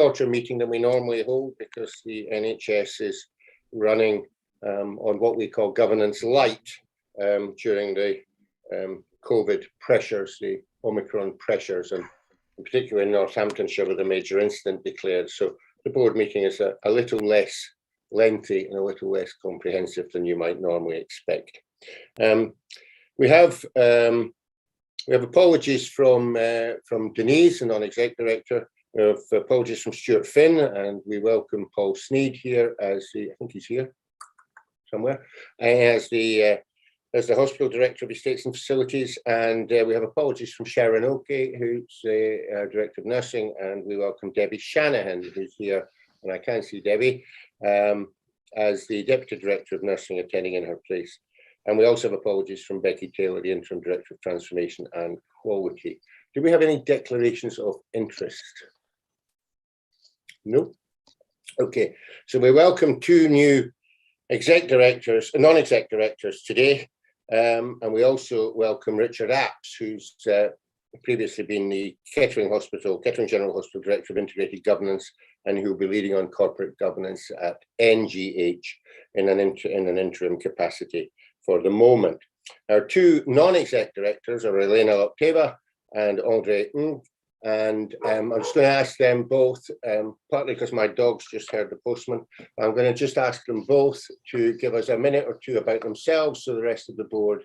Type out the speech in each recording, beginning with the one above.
shorter meeting than we normally hold because the NHS is running on what we call governance light during the COVID pressures, the Omicron pressures, and in particular in Northamptonshire with a major incident declared. So the board meeting is a little less lengthy and a little less comprehensive than you might normally expect. We have apologies from Denise, the non-exec director. We have apologies from Stuart Finn, and we welcome Paul Sneed here as I think he's here somewhere, as the hospital director of estates and facilities. And we have apologies from Sharon Oakey, who's our director of nursing, and we welcome Debbie Shanahan, who's here, and I can see Debbie, as the deputy director of nursing, attending in her place. And we also have apologies from Becky Taylor, the interim director of transformation and quality. Do we have any declarations of interest? No. Okay, so we welcome two new exec directors, non-exec directors today. And we also welcome Richard Apps, who's previously been the Kettering General Hospital Director of Integrated Governance, and who will be leading on corporate governance at NGH in an interim capacity for the moment. Our two non-exec directors are Elena Lopteva and Andre Ng, and I'm just going to ask them both, partly because my dog's just heard the postman, I'm going to just ask them both to give us a minute or two about themselves so the rest of the board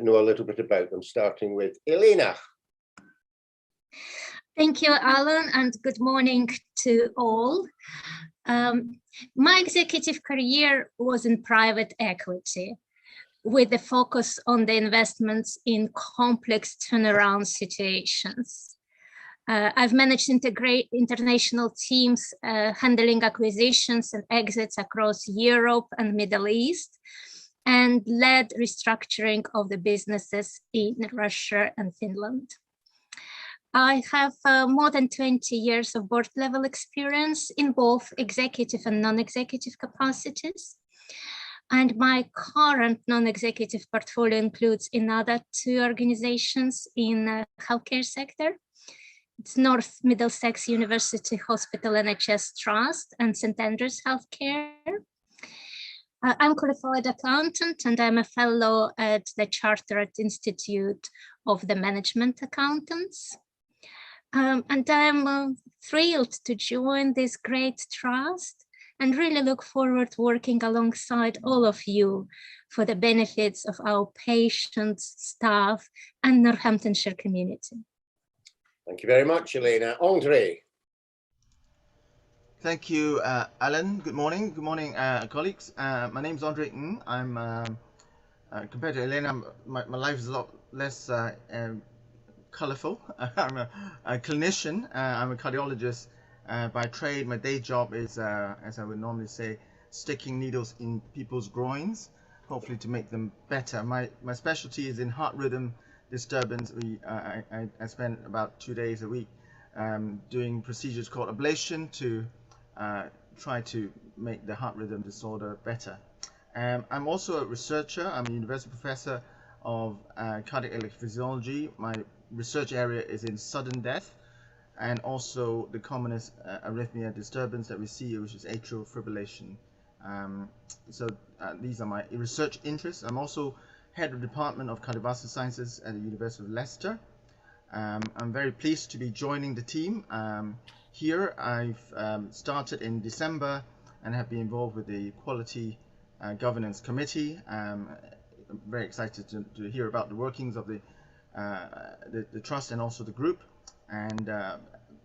know a little bit about them, starting with Elena. Thank you, Alan, and good morning to all. My executive career was in private equity, with a focus on the investments in complex turnaround situations. I've managed international teams handling acquisitions and exits across Europe and Middle East, and led restructuring of the businesses in Russia and Finland. I have more than 20 years of board level experience in both executive and non-executive capacities. And my current non-executive portfolio includes another two organizations in the healthcare sector. It's North Middlesex University Hospital NHS Trust and St Andrews Healthcare. I'm a qualified accountant, and I'm a fellow at the Chartered Institute of the Management Accountants. And I'm thrilled to join this great trust and really look forward to working alongside all of you for the benefits of our patients, staff, and Northamptonshire community. Thank you very much, Elena. Andre. Thank you, Alan. Good morning. Good morning, colleagues. My name is Andre Ng. I'm, compared to Elena, my life is a lot less colorful. I'm a clinician. I'm a cardiologist by trade. My day job is, as I would normally say, sticking needles in people's groins, hopefully to make them better. My specialty is in heart rhythm disturbance. I spend about 2 days a week doing procedures called ablation to try to make the heart rhythm disorder better. I'm also a researcher. I'm a university professor of cardiac electrophysiology. My research area is in sudden death and also the commonest arrhythmia disturbance that we see, which is atrial fibrillation. So these are my research interests. I'm also head of the Department of Cardiovascular Sciences at the University of Leicester. I'm very pleased to be joining the team. Here I've started in December and have been involved with the Quality Governance Committee. I'm very excited to hear about the workings of the trust and also the group, and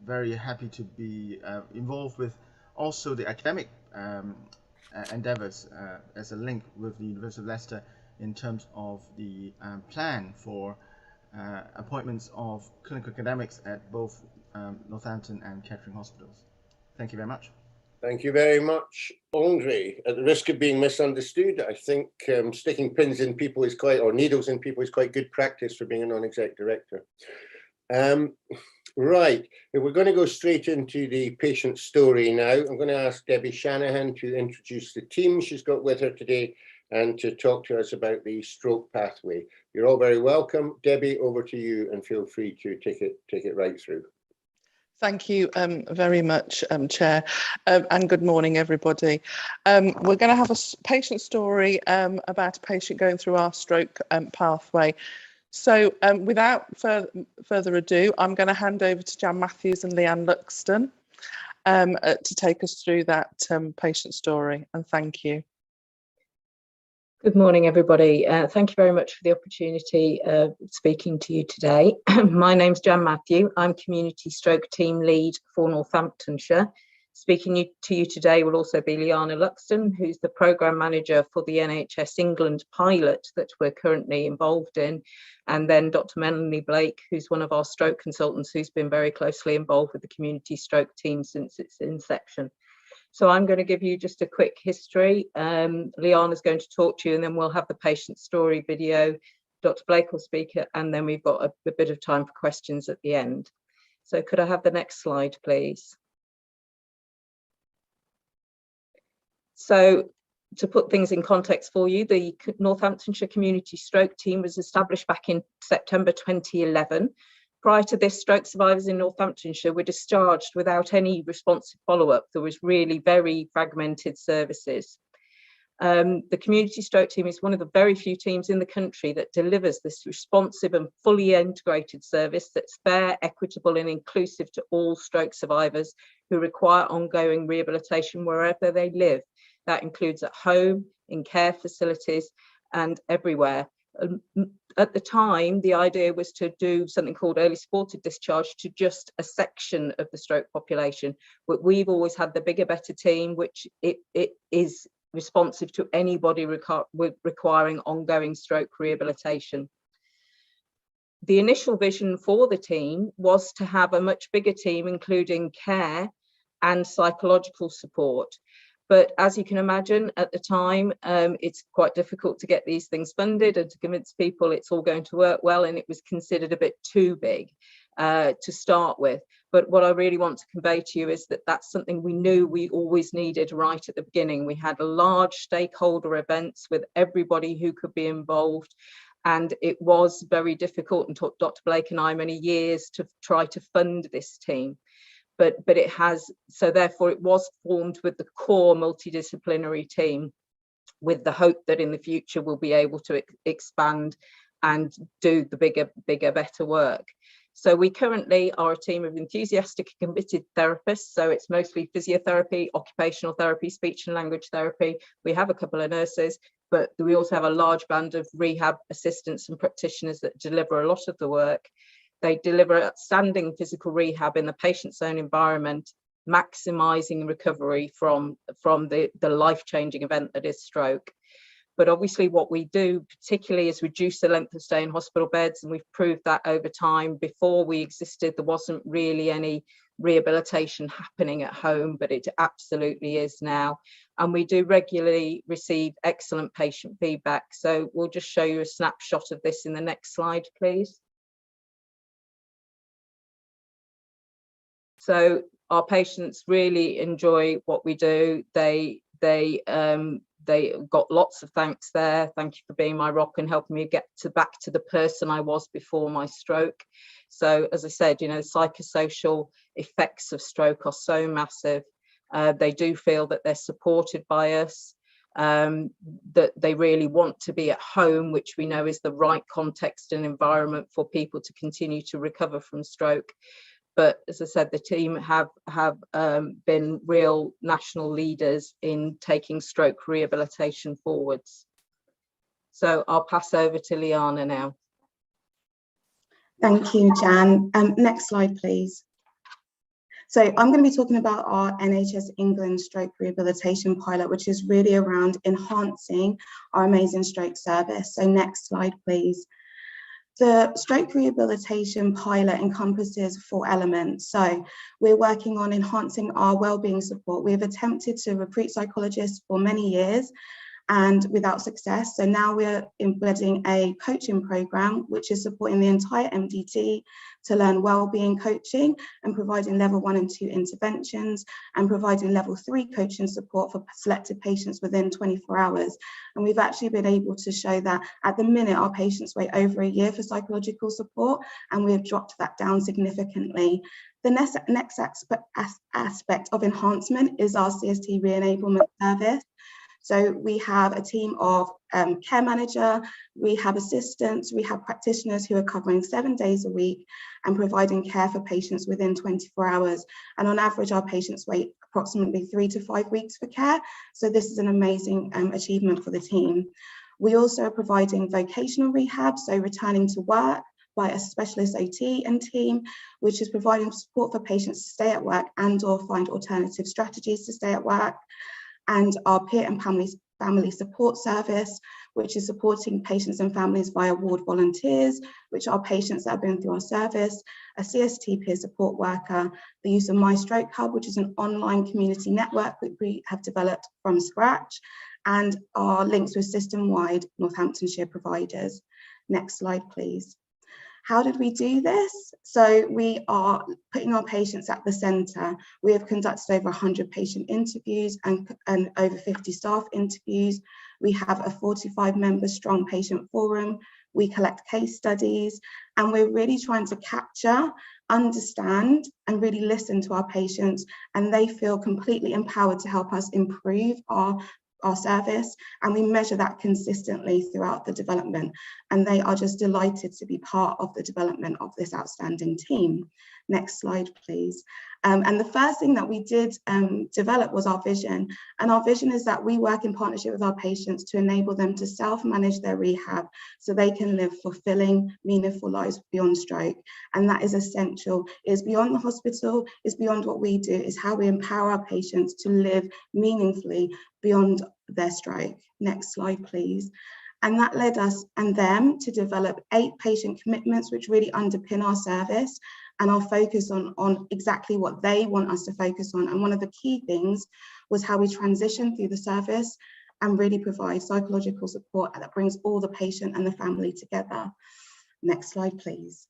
very happy to be involved with also the academic endeavors as a link with the University of Leicester in terms of the plan for appointments of clinical academics at both Northampton and Kettering hospitals. Thank you very much. Thank you very much, Andre. At the risk of being misunderstood, I think sticking pins in people is quite, or needles in people is quite good practice for being a non-exec director. Right, if we're going to go straight into the patient story now, I'm going to ask Debbie Shanahan to introduce the team she's got with her today and to talk to us about the stroke pathway. You're all very welcome. Debbie, over to you, and feel free to take it right through. Thank you very much, Chair, and good morning, everybody. We're going to have a patient story about a patient going through our stroke pathway. So without further ado, I'm going to hand over to Jan Matthews and Leanne Luxton to take us through that patient story, and thank you. Good morning, everybody. Thank you very much for the opportunity of speaking to you today. My name's Jan Matthew. I'm Community Stroke Team Lead for Northamptonshire. Speaking to you today will also be Liana Luxton, who's the Programme Manager for the NHS England pilot that we're currently involved in, and then Dr. Melanie Blake, who's one of our stroke consultants who's been very closely involved with the Community Stroke Team since its inception. So I'm going to give you just a quick history. Liana's going to talk to you, and then we'll have the patient story video. Dr. Blake will speak, and then we've got a bit of time for questions at the end. So could I have the next slide, please? So to put things in context for you, the Northamptonshire Community Stroke Team was established back in September 2011. Prior to this, stroke survivors in Northamptonshire were discharged without any responsive follow-up. There was really very fragmented services. The Community Stroke Team is one of the very few teams in the country that delivers this responsive and fully integrated service that's fair, equitable and inclusive to all stroke survivors who require ongoing rehabilitation wherever they live. That includes at home, in care facilities and everywhere. At the time, the idea was to do something called early supported discharge to just a section of the stroke population. But we've always had the bigger, better team, which it is responsive to anybody requiring ongoing stroke rehabilitation. The initial vision for the team was to have a much bigger team, including care and psychological support. But as you can imagine, at the time, it's quite difficult to get these things funded and to convince people it's all going to work well, and it was considered a bit too big to start with. But what I really want to convey to you is that that's something we knew we always needed right at the beginning. We had large stakeholder events with everybody who could be involved, and it was very difficult, and took Dr. Blake and I many years to try to fund this team. But it has, so therefore it was formed with the core multidisciplinary team, with the hope that in the future we'll be able to expand and do the bigger, better work. So we currently are a team of enthusiastic and committed therapists. So it's mostly physiotherapy, occupational therapy, speech and language therapy. We have a couple of nurses, but we also have a large band of rehab assistants and practitioners that deliver a lot of the work. They deliver outstanding physical rehab in the patient's own environment, maximising recovery from the life-changing event that is stroke. But obviously what we do particularly is reduce the length of stay in hospital beds, and we've proved that over time. Before we existed, there wasn't really any rehabilitation happening at home, but it absolutely is now. And we do regularly receive excellent patient feedback. So we'll just show you a snapshot of this in the next slide, please. So our patients really enjoy what we do. They got lots of thanks there. Thank you for being my rock and helping me get back to the person I was before my stroke. So as I said, you know, the psychosocial effects of stroke are so massive. They do feel that they're supported by us, that they really want to be at home, which we know is the right context and environment for people to continue to recover from stroke. But as I said, the team have been real national leaders in taking stroke rehabilitation forwards. So I'll pass over to Liana now. Thank you, Jan. Next slide, please. So I'm going to be talking about our NHS England stroke rehabilitation pilot, which is really around enhancing our amazing stroke service. So next slide, please. The stroke rehabilitation pilot encompasses 4 elements. So we're working on enhancing our wellbeing support. We've attempted to recruit psychologists for many years and without success. So now we're embedding a coaching program, which is supporting the entire MDT to learn wellbeing coaching and providing level 1 and 2 interventions and providing level 3 coaching support for selected patients within 24 hours. And we've actually been able to show that at the minute, our patients wait over a year for psychological support, and we've dropped that down significantly. The next aspect of enhancement is our CST re-enablement service. So we have a team of care manager, rehab assistants, rehab practitioners who are covering 7 days a week and providing care for patients within 24 hours. And on average, our patients wait approximately 3 to 5 weeks for care. So this is an amazing achievement for the team. We also are providing vocational rehab, so returning to work by a specialist OT and team, which is providing support for patients to stay at work and or find alternative strategies to stay at work. And our peer and family support service, which is supporting patients and families via ward volunteers, which are patients that have been through our service, a CST peer support worker, the use of My Stroke Hub, which is an online community network which we have developed from scratch, and our links with system-wide Northamptonshire providers. Next slide, please. How did we do this? So we are putting our patients at the centre. We have conducted over 100 patient interviews and over 50 staff interviews. We have a 45-member strong patient forum. We collect case studies, and we're really trying to capture, understand, and really listen to our patients, and they feel completely empowered to help us improve our service, and we measure that consistently throughout the development, and they are just delighted to be part of the development of this outstanding team. Next slide, please. And the first thing that we did develop was our vision, and our vision is that we work in partnership with our patients to enable them to self-manage their rehab so they can live fulfilling, meaningful lives beyond stroke, and that is essential. It's beyond the hospital, it's beyond what we do, it's how we empower our patients to live meaningfully beyond their stroke. Next slide, please. And that led us and them to develop 8 patient commitments, which really underpin our service and our focus on exactly what they want us to focus on. And one of the key things was how we transition through the service and really provide psychological support that brings all the patient and the family together. Next slide, please.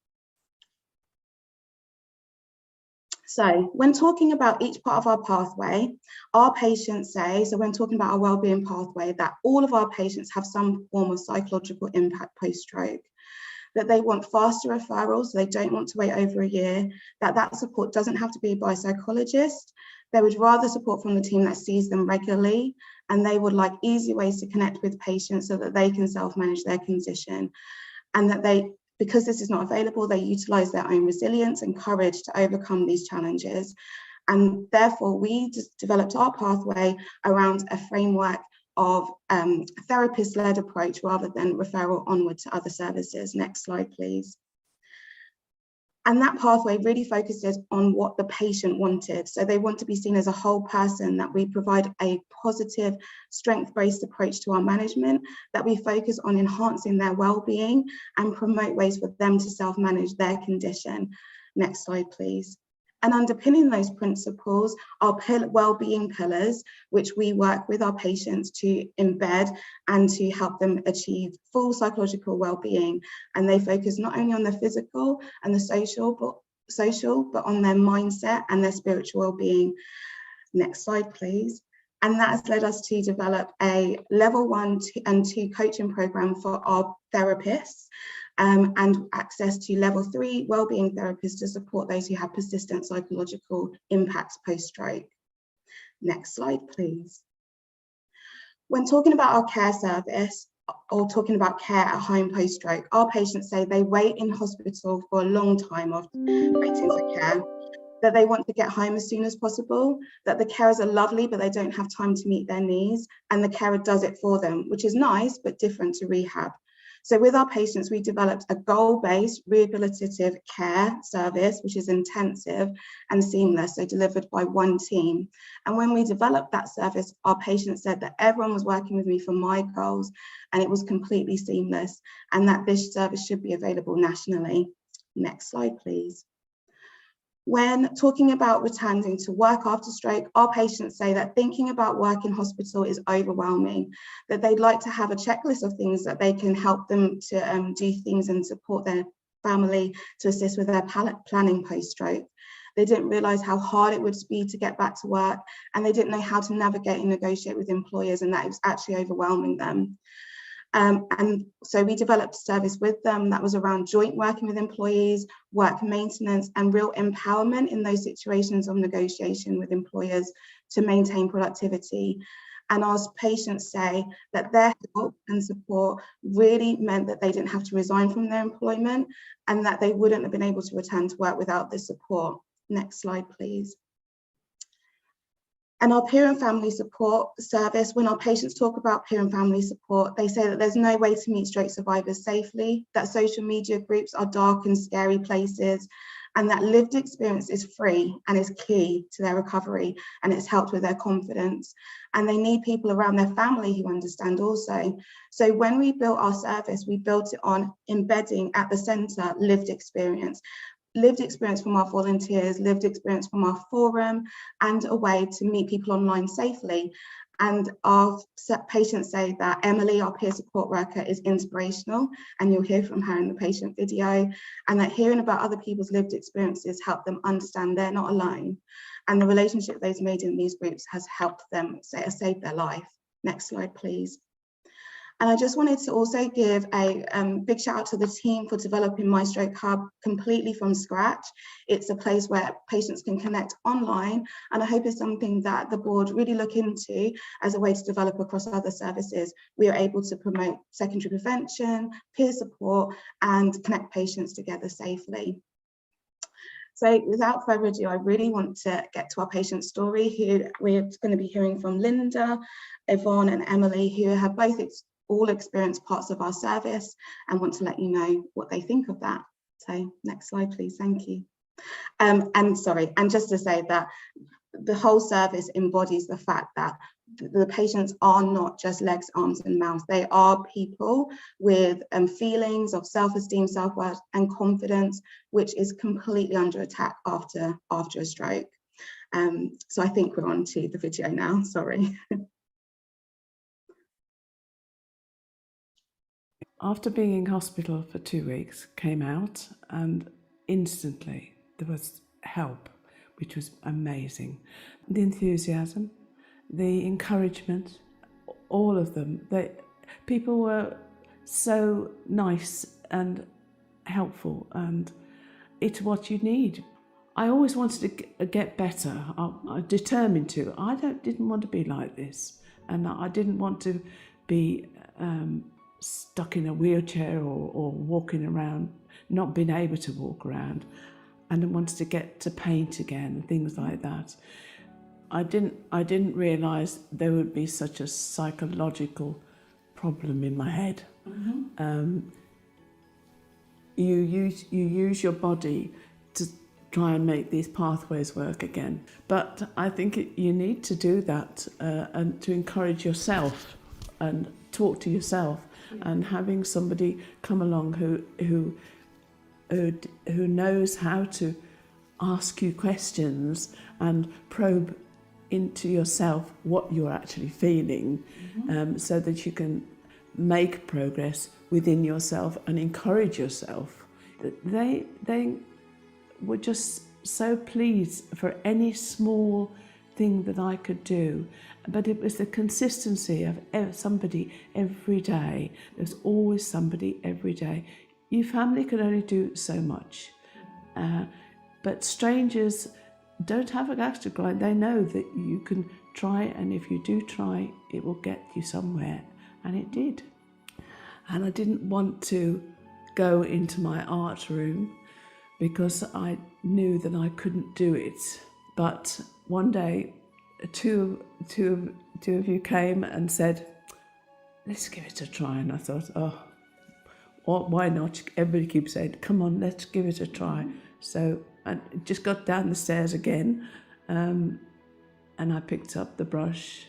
So when talking about each part of our pathway, our patients say, so when talking about our wellbeing pathway, that all of our patients have some form of psychological impact post-stroke, that they want faster referrals, so they don't want to wait over a year, that support doesn't have to be by a psychologist. They would rather support from the team that sees them regularly, and they would like easy ways to connect with patients so that they can self-manage their condition, and that because this is not available, they utilise their own resilience and courage to overcome these challenges. And therefore, we just developed our pathway around a framework of therapist-led approach rather than referral onward to other services. Next slide, please. And that pathway really focuses on what the patient wanted. So they want to be seen as a whole person, that we provide a positive, strength-based approach to our management, that we focus on enhancing their well-being and promote ways for them to self-manage their condition. Next slide, please. And underpinning those principles are well-being pillars, which we work with our patients to embed and to help them achieve full psychological well-being. And they focus not only on the physical and the social, but on their mindset and their spiritual well-being. Next slide, please. And that has led us to develop a level 1 and 2 coaching program for our therapists, and access to level 3 wellbeing therapists to support those who have persistent psychological impacts post-stroke. Next slide, please. When talking about our care service or talking about care at home post-stroke, our patients say they wait in hospital for a long time after waiting for care, that they want to get home as soon as possible, that the carers are lovely, but they don't have time to meet their needs, and the carer does it for them, which is nice, but different to rehab. So with our patients, we developed a goal-based rehabilitative care service, which is intensive and seamless, so delivered by one team. And when we developed that service, our patients said that everyone was working with me for my goals, and it was completely seamless, and that this service should be available nationally. Next slide, please. When talking about returning to work after stroke, our patients say that thinking about work in hospital is overwhelming, that they'd like to have a checklist of things that they can help them to do things and support their family to assist with their planning post-stroke. They didn't realise how hard it would be to get back to work, and they didn't know how to navigate and negotiate with employers, and that it was actually overwhelming them. And so we developed a service with them that was around joint working with employees, work maintenance, and real empowerment in those situations of negotiation with employers to maintain productivity. And our patients say that their help and support really meant that they didn't have to resign from their employment and that they wouldn't have been able to return to work without this support. Next slide, please. And our peer and family support service, when our patients talk about peer and family support, they say that there's no way to meet stroke survivors safely, that social media groups are dark and scary places, and that lived experience is free and is key to their recovery, and it's helped with their confidence. And they need people around their family who understand also. So when we built our service, we built it on embedding at the centre lived experience from our volunteers, lived experience from our forum, and a way to meet people online safely. And our patients say that Emily, our peer support worker, is inspirational, and you'll hear from her in the patient video, and that hearing about other people's lived experiences help them understand they're not alone. And the relationship they've made in these groups has helped them save their life. Next slide, please. And I just wanted to also give a big shout out to the team for developing My Stroke Hub completely from scratch. It's a place where patients can connect online, and I hope it's something that the board really look into as a way to develop across other services. We are able to promote secondary prevention, peer support, and connect patients together safely. So without further ado, I really want to get to our patient story, who we're going to be hearing from Linda, Yvonne, and Emily, who have both all experienced parts of our service and want to let you know what they think of that. So next slide, please. Thank you. And just to say that the whole service embodies the fact that the patients are not just legs, arms, and mouths. They are people with feelings of self-esteem, self-worth, and confidence, which is completely under attack after a stroke. So I think we're on to the video now. Sorry. After being in hospital for 2 weeks, came out, and instantly there was help, which was amazing. The enthusiasm, the encouragement, all of them. People were so nice and helpful, and it's what you need. I always wanted to get better. I'm determined to. I didn't want to be like this, and I didn't want to be stuck in a wheelchair or walking around, not being able to walk around, and I wanted to get to paint again and things like that. I didn't realise there would be such a psychological problem in my head. Mm-hmm. You use your body to try and make these pathways work again, but I think you need to do that and to encourage yourself and talk to yourself. And having somebody come along who knows how to ask you questions and probe into yourself what you're actually feeling, mm-hmm. So that you can make progress within yourself and encourage yourself. They were just so pleased for any small thing that I could do, but it was the consistency of somebody every day. There's always somebody every day. Your family can only do so much, but strangers don't have a axe to grind. They know that you can try, and if you do try, it will get you somewhere, and it did. And I didn't want to go into my art room because I knew that I couldn't do it. But one day, two of you came and said, let's give it a try. And I thought, why not? Everybody keeps saying, come on, let's give it a try. So I just got down the stairs again, and I picked up the brush,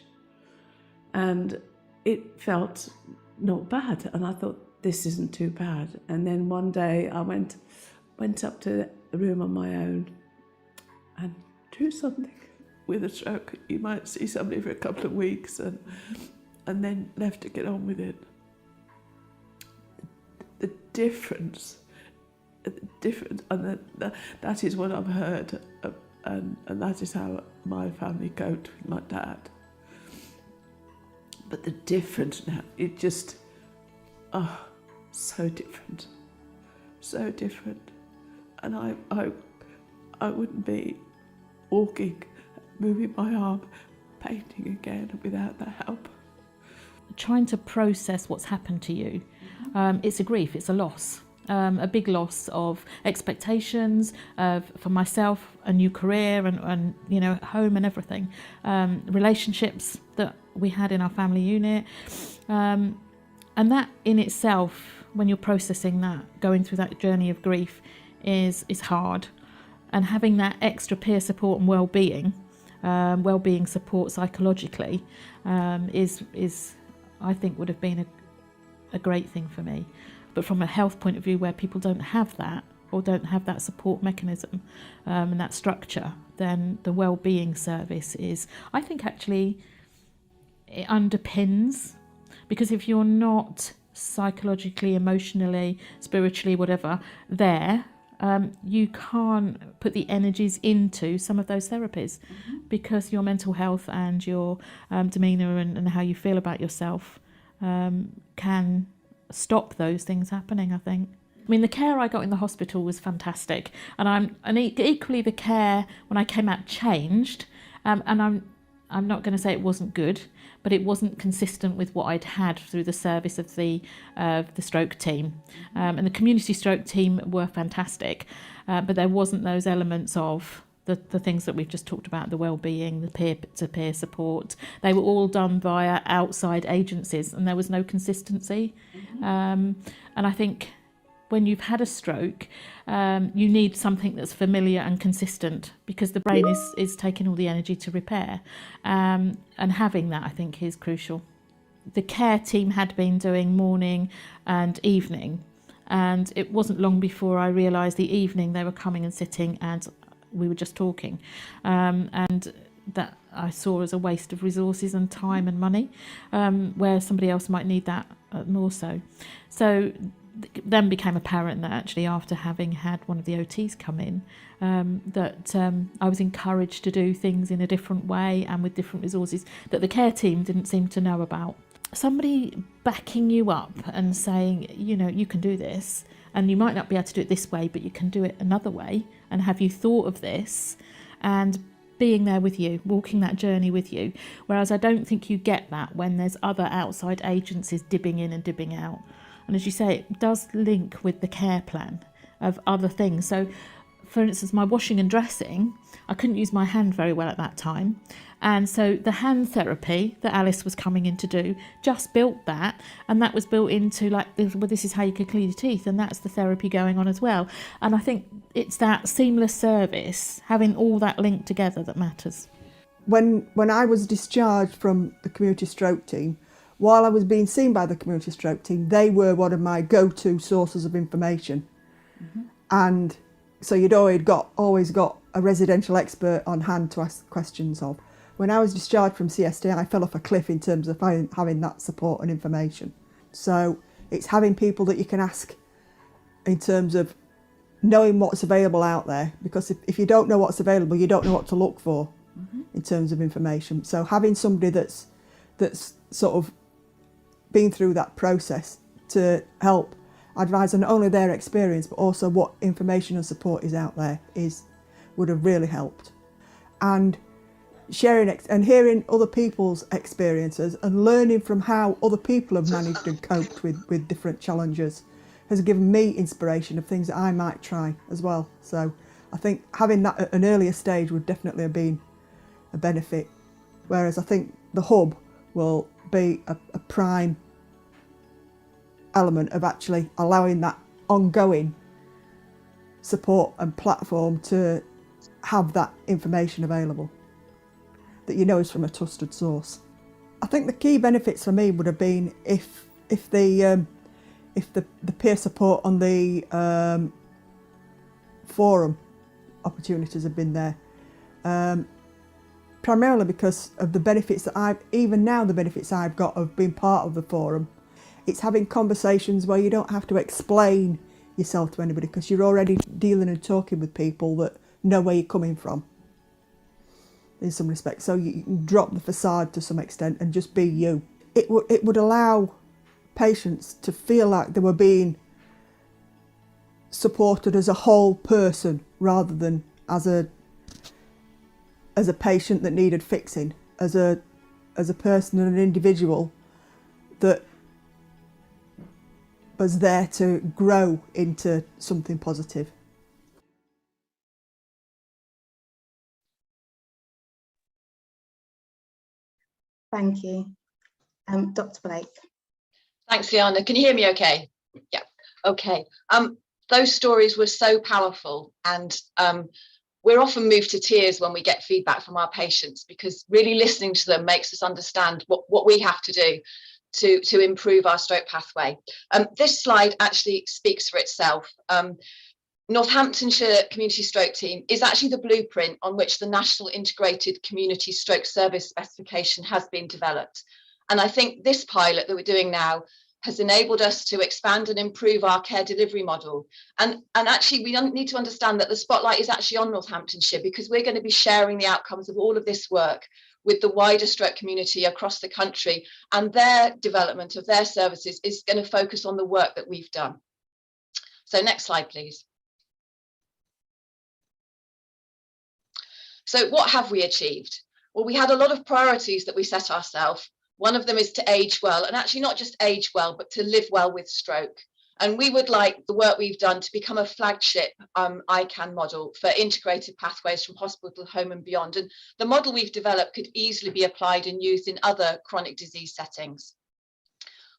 and it felt not bad. And I thought, this isn't too bad. And then one day I went up to the room on my own and drew something. With a stroke, you might see somebody for a couple of weeks and then left to get on with it. The difference, and that is what I've heard, and that is how my family coped with my dad. But the difference now, so different, so different. And I wouldn't be walking, moving my arm, painting again without that help. Trying to process what's happened to you. It's a grief, it's a loss. A big loss of expectations, for myself, a new career and you know, home and everything. Relationships that we had in our family unit. And that in itself, when you're processing that, going through that journey of grief is hard. And having that extra peer support and well-being support psychologically is I think would have been a great thing for me. But from a health point of view, where people don't have that or don't have that support mechanism and that structure, then the well-being service is, I think actually it underpins, because if you're not psychologically, emotionally, spiritually, whatever, there, you can't put the energies into some of those therapies because your mental health and your demeanour and how you feel about yourself can stop those things happening, I think. I mean, the care I got in the hospital was fantastic, and equally the care when I came out changed, and I'm not going to say it wasn't good, but it wasn't consistent with what I'd had through the service of the stroke team, and the community stroke team were fantastic, but there wasn't those elements of the things that we've just talked about, the well-being, the peer-to-peer support. They were all done via outside agencies, and there was no consistency. And I think when you've had a stroke, you need something that's familiar and consistent, because the brain is taking all the energy to repair. And having that, I think, is crucial. The care team had been doing morning and evening, and it wasn't long before I realised the evening they were coming and sitting and we were just talking, and that I saw as a waste of resources and time and money, where somebody else might need that more so. So then became apparent that actually after having had one of the OTs come in, that I was encouraged to do things in a different way and with different resources that the care team didn't seem to know about. Somebody backing you up and saying, you know, you can do this, and you might not be able to do it this way, but you can do it another way, and have you thought of this, and being there with you, walking that journey with you. Whereas I don't think you get that when there's other outside agencies dipping in and dipping out. And as you say, it does link with the care plan of other things. So for instance, my washing and dressing, I couldn't use my hand very well at that time. And so the hand therapy that Alice was coming in to do just built that, and that was built into like, well, this is how you can clean your teeth, and that's the therapy going on as well. And I think it's that seamless service, having all that linked together, that matters. When I was discharged from the community stroke team, while I was being seen by the community stroke team, they were one of my go-to sources of information. And so you'd always got a residential expert on hand to ask questions of. When I was discharged from CST, I fell off a cliff in terms of having that support and information. So it's having people that you can ask in terms of knowing what's available out there, because if you don't know what's available, you don't know what to look for in terms of information. So having somebody that's sort of been through that process to help advise on not only their experience, but also what information and support is out there would have really helped. And sharing and hearing other people's experiences and learning from how other people have managed and coped with different challenges has given me inspiration of things that I might try as well. So I think having that at an earlier stage would definitely have been a benefit, whereas I think the hub will be a prime element of actually allowing that ongoing support and platform to have that information available that you know is from a trusted source. I think the key benefits for me would have been if the peer support on the forum opportunities have been there, primarily because of the benefits that the benefits I've got of being part of the forum. It's having conversations where you don't have to explain yourself to anybody, because you're already dealing and talking with people that know where you're coming from in some respects. So you can drop the facade to some extent and just be you. It would allow patients to feel like they were being supported as a whole person rather than as a patient that needed fixing, as a person and an individual that was there to grow into something positive. Thank you. Dr. Blake. Thanks, Liana. Can you hear me okay? Yeah, okay. Those stories were so powerful, and we're often moved to tears when we get feedback from our patients, because really listening to them makes us understand what we have to do to improve our stroke pathway. This slide actually speaks for itself. Northamptonshire Community Stroke Team is actually the blueprint on which the National Integrated Community Stroke Service Specification has been developed. And I think this pilot that we're doing now has enabled us to expand and improve our care delivery model. And actually, we don't need to understand that the spotlight is actually on Northamptonshire, because we're going to be sharing the outcomes of all of this work with the wider stroke community across the country, and their development of their services is going to focus on the work that we've done. So next slide, please. So what have we achieved? Well, we had a lot of priorities that we set ourselves. One of them is to age well, and actually not just age well, but to live well with stroke. And we would like the work we've done to become a flagship ICANN model for integrated pathways from hospital to home and beyond. And the model we've developed could easily be applied and used in other chronic disease settings.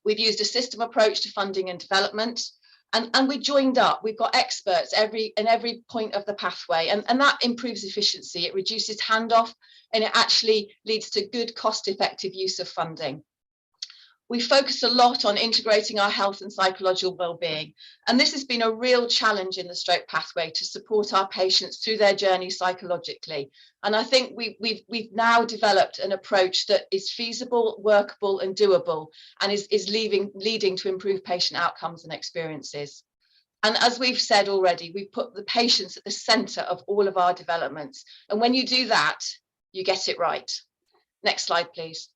We've used a system approach to funding and development. And we joined up. We've got experts in every point of the pathway, and that improves efficiency. It reduces handoff, and it actually leads to good cost-effective use of funding. We focus a lot on integrating our health and psychological well-being, and this has been a real challenge in the stroke pathway to support our patients through their journey psychologically. And I think we've now developed an approach that is feasible, workable and doable, and is leading to improved patient outcomes and experiences. And as we've said already, we've put the patients at the centre of all of our developments. And when you do that, you get it right. Next slide, please.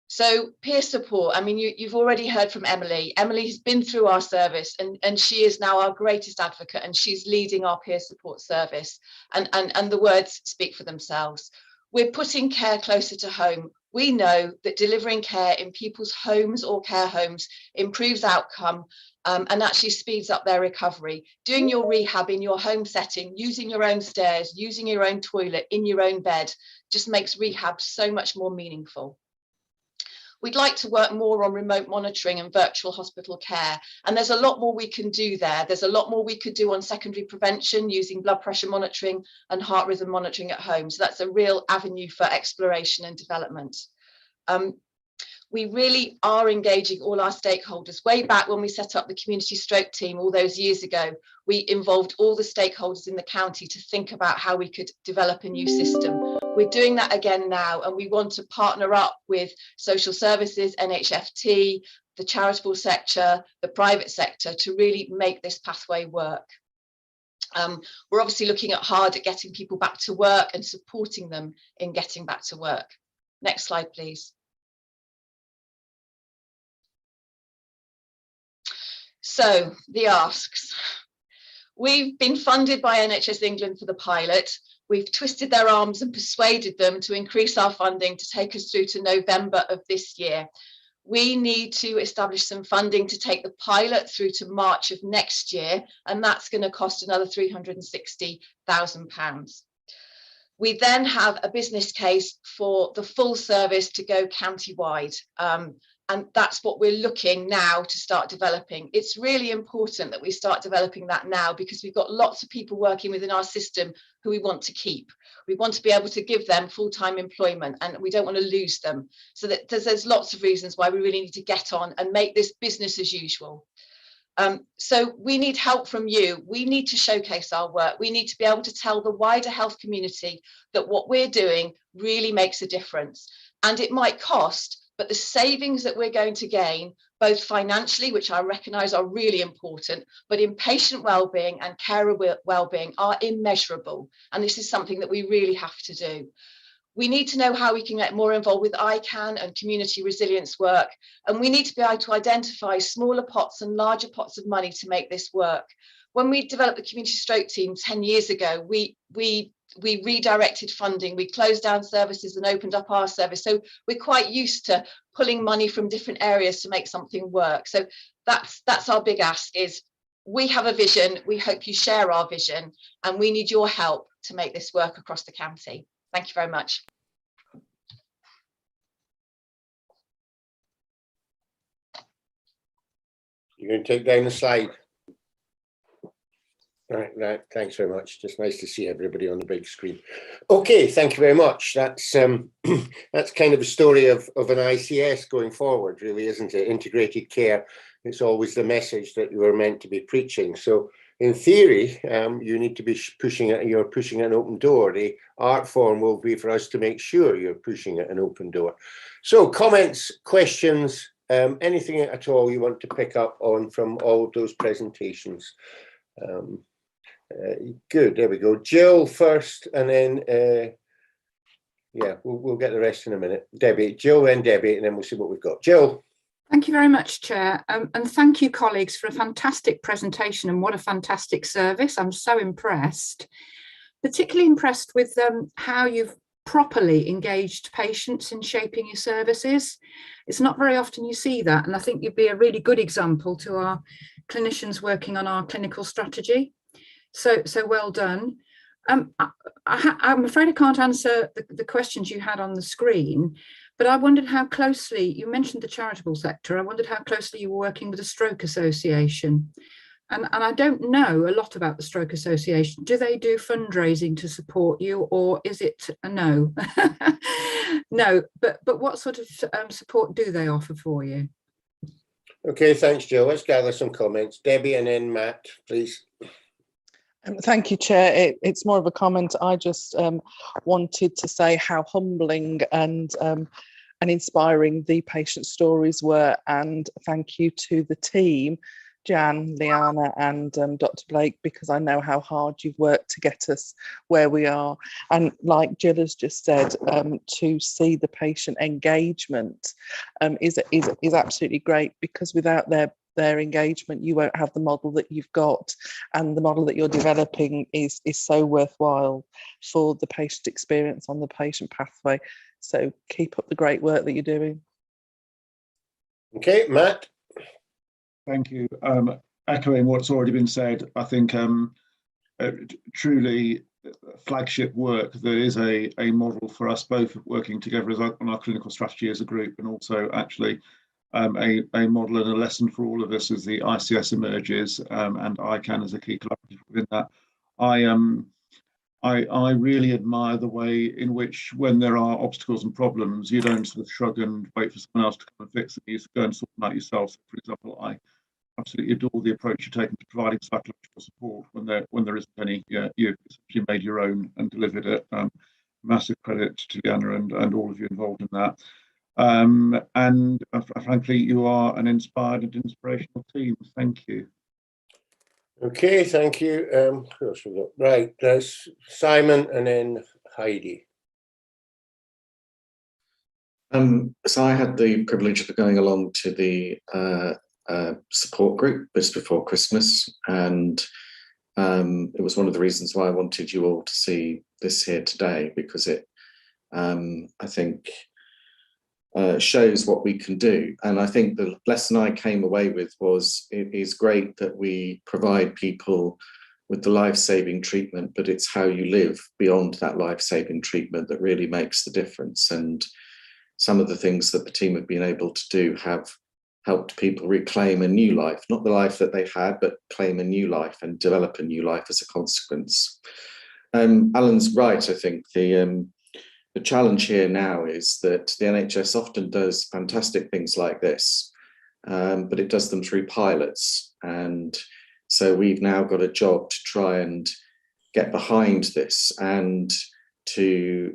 So peer support, I mean, you've already heard from Emily. Emily has been through our service, and she is now our greatest advocate, and she's leading our peer support service. And the words speak for themselves. We're putting care closer to home. We know that delivering care in people's homes or care homes improves outcome and actually speeds up their recovery. Doing your rehab in your home setting, using your own stairs, using your own toilet, in your own bed, just makes rehab so much more meaningful. We'd like to work more on remote monitoring and virtual hospital care. And there's a lot more we can do there. There's a lot more we could do on secondary prevention using blood pressure monitoring and heart rhythm monitoring at home. So that's a real avenue for exploration and development. We really are engaging all our stakeholders. Way back when we set up the community stroke team all those years ago, we involved all the stakeholders in the county to think about how we could develop a new system. We're doing that again now, and we want to partner up with social services, NHFT, the charitable sector, the private sector to really make this pathway work. We're obviously looking hard at getting people back to work and supporting them in getting back to work. Next slide, please. So the asks. We've been funded by NHS England for the pilot. We've twisted their arms and persuaded them to increase our funding to take us through to November of this year. We need to establish some funding to take the pilot through to March of next year, and that's going to cost another £360,000. We then have a business case for the full service to go county-wide. And that's what we're looking now to start developing. It's really important that we start developing that now, because we've got lots of people working within our system who we want to keep. We want to be able to give them full-time employment, and we don't want to lose them. So that there's lots of reasons why we really need to get on and make this business as usual. So we need help from you. We need to showcase our work. We need to be able to tell the wider health community that what we're doing really makes a difference. And it might cost, but the savings that we're going to gain, both financially, which I recognise are really important, but in patient wellbeing and carer wellbeing are immeasurable. And this is something that we really have to do. We need to know how we can get more involved with ICANN and community resilience work. And we need to be able to identify smaller pots and larger pots of money to make this work. When we developed the community stroke team 10 years ago, we redirected funding, we closed down services and opened up our service. So we're quite used to pulling money from different areas to make something work. So that's our big ask, is we have a vision, we hope you share our vision, and we need your help to make this work across the county. Thank you very much. You're going to take down the slide. Right, thanks very much. Just nice to see everybody on the big screen. Okay, thank you very much. That's that's kind of a story of an ICS going forward, really, isn't it? Integrated care. It's always the message that you are meant to be preaching. So in theory, you need to be pushing it. You're pushing an open door. The art form will be for us to make sure you're pushing at an open door. So comments, questions, anything at all you want to pick up on from all of those presentations? Good, there we go. Jill first, and then yeah, we'll get the rest in a minute. Debbie, Jill, then Debbie, and then we'll see what we've got. Jill. Thank you very much, Chair, and thank you, colleagues, for a fantastic presentation, and what a fantastic service. I'm so impressed, particularly impressed with how you've properly engaged patients in shaping your services. It's not very often you see that, and I think you'd be a really good example to our clinicians working on our clinical strategy. So well done. I'm afraid I can't answer the questions you had on the screen, but I wondered how closely, you mentioned the charitable sector, I wondered how closely you were working with the Stroke Association. And I don't know a lot about the Stroke Association. Do they do fundraising to support you, or is it a no? No, but what sort of support do they offer for you? Okay, thanks, Jill. Let's gather some comments. Debbie and then Matt, please. Thank you, Chair. It's more of a comment. I just wanted to say how humbling and inspiring the patient stories were, and thank you to the team, Jan, Liana and Dr. Blake, because I know how hard you've worked to get us where we are. And like Jill has just said, to see the patient engagement is absolutely great, because without their engagement, you won't have the model that you've got, and the model that you're developing is so worthwhile for the patient experience on the patient pathway. So keep up the great work that you're doing. Okay, Matt. Thank you. Echoing what's already been said, I think truly flagship work that is a model for us both working together on our clinical strategy as a group, and also actually a model and a lesson for all of us as the ICS emerges, and ICANN as a key collaborative within that. I really admire the way in which, when there are obstacles and problems, you don't sort of shrug and wait for someone else to come and fix it. You go and sort them out yourself. So, for example, I absolutely adore the approach you're taking to providing psychological support when there isn't any. You've essentially made your own and delivered it. Massive credit to Liana and all of you involved in that. And frankly, you are an inspired and inspirational team. Thank you. Okay, thank you. Who else we got? Right, there's Simon and then Heidi. So I had the privilege of going along to the support group just before Christmas, and it was one of the reasons why I wanted you all to see this here today, because it, I think, shows what we can do. And I think the lesson I came away with was, it is great that we provide people with the life-saving treatment, but it's how you live beyond that life-saving treatment that really makes the difference. And some of the things that the team have been able to do have helped people reclaim a new life, not the life that they had, but claim a new life and develop a new life as a consequence. Alan's right. I think the challenge here now is that the NHS often does fantastic things like this, but it does them through pilots. And so we've now got a job to try and get behind this and to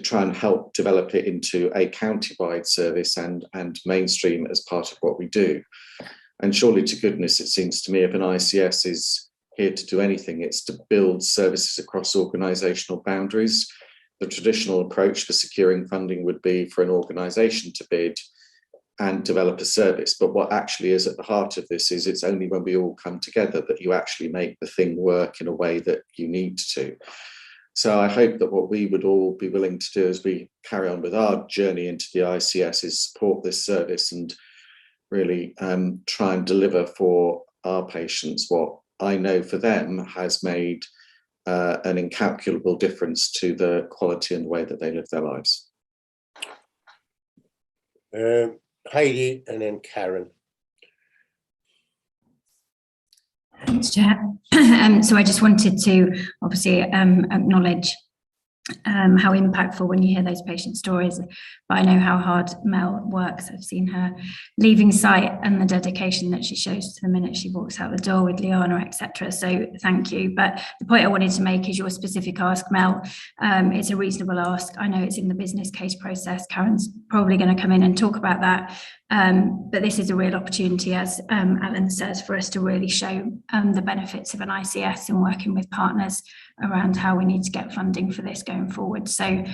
try and help develop it into a county-wide service and mainstream as part of what we do. And surely to goodness, it seems to me, if an ICS is here to do anything, it's to build services across organisational boundaries the traditional approach for securing funding would be for an organisation to bid and develop a service. But what actually is at the heart of this is it's only when we all come together that you actually make the thing work in a way that you need to. So I hope that what we would all be willing to do as we carry on with our journey into the ICS is support this service and really try and deliver for our patients what I know for them has made an incalculable difference to the quality and the way that they live their lives. Heidi and then Karen. Thanks, Chair. So I just wanted to obviously acknowledge how impactful when you hear those patient stories, but I know how hard Mel works. I've seen her leaving site and the dedication that she shows to the minute she walks out the door with Liana, etc. So thank you. But the point I wanted to make is your specific ask, Mel. It's a reasonable ask. I know it's in the business case process. Karen's probably going to come in and talk about that. But this is a real opportunity, as Alan says, for us to really show the benefits of an ICS and working with partners around how we need to get funding for this going forward. So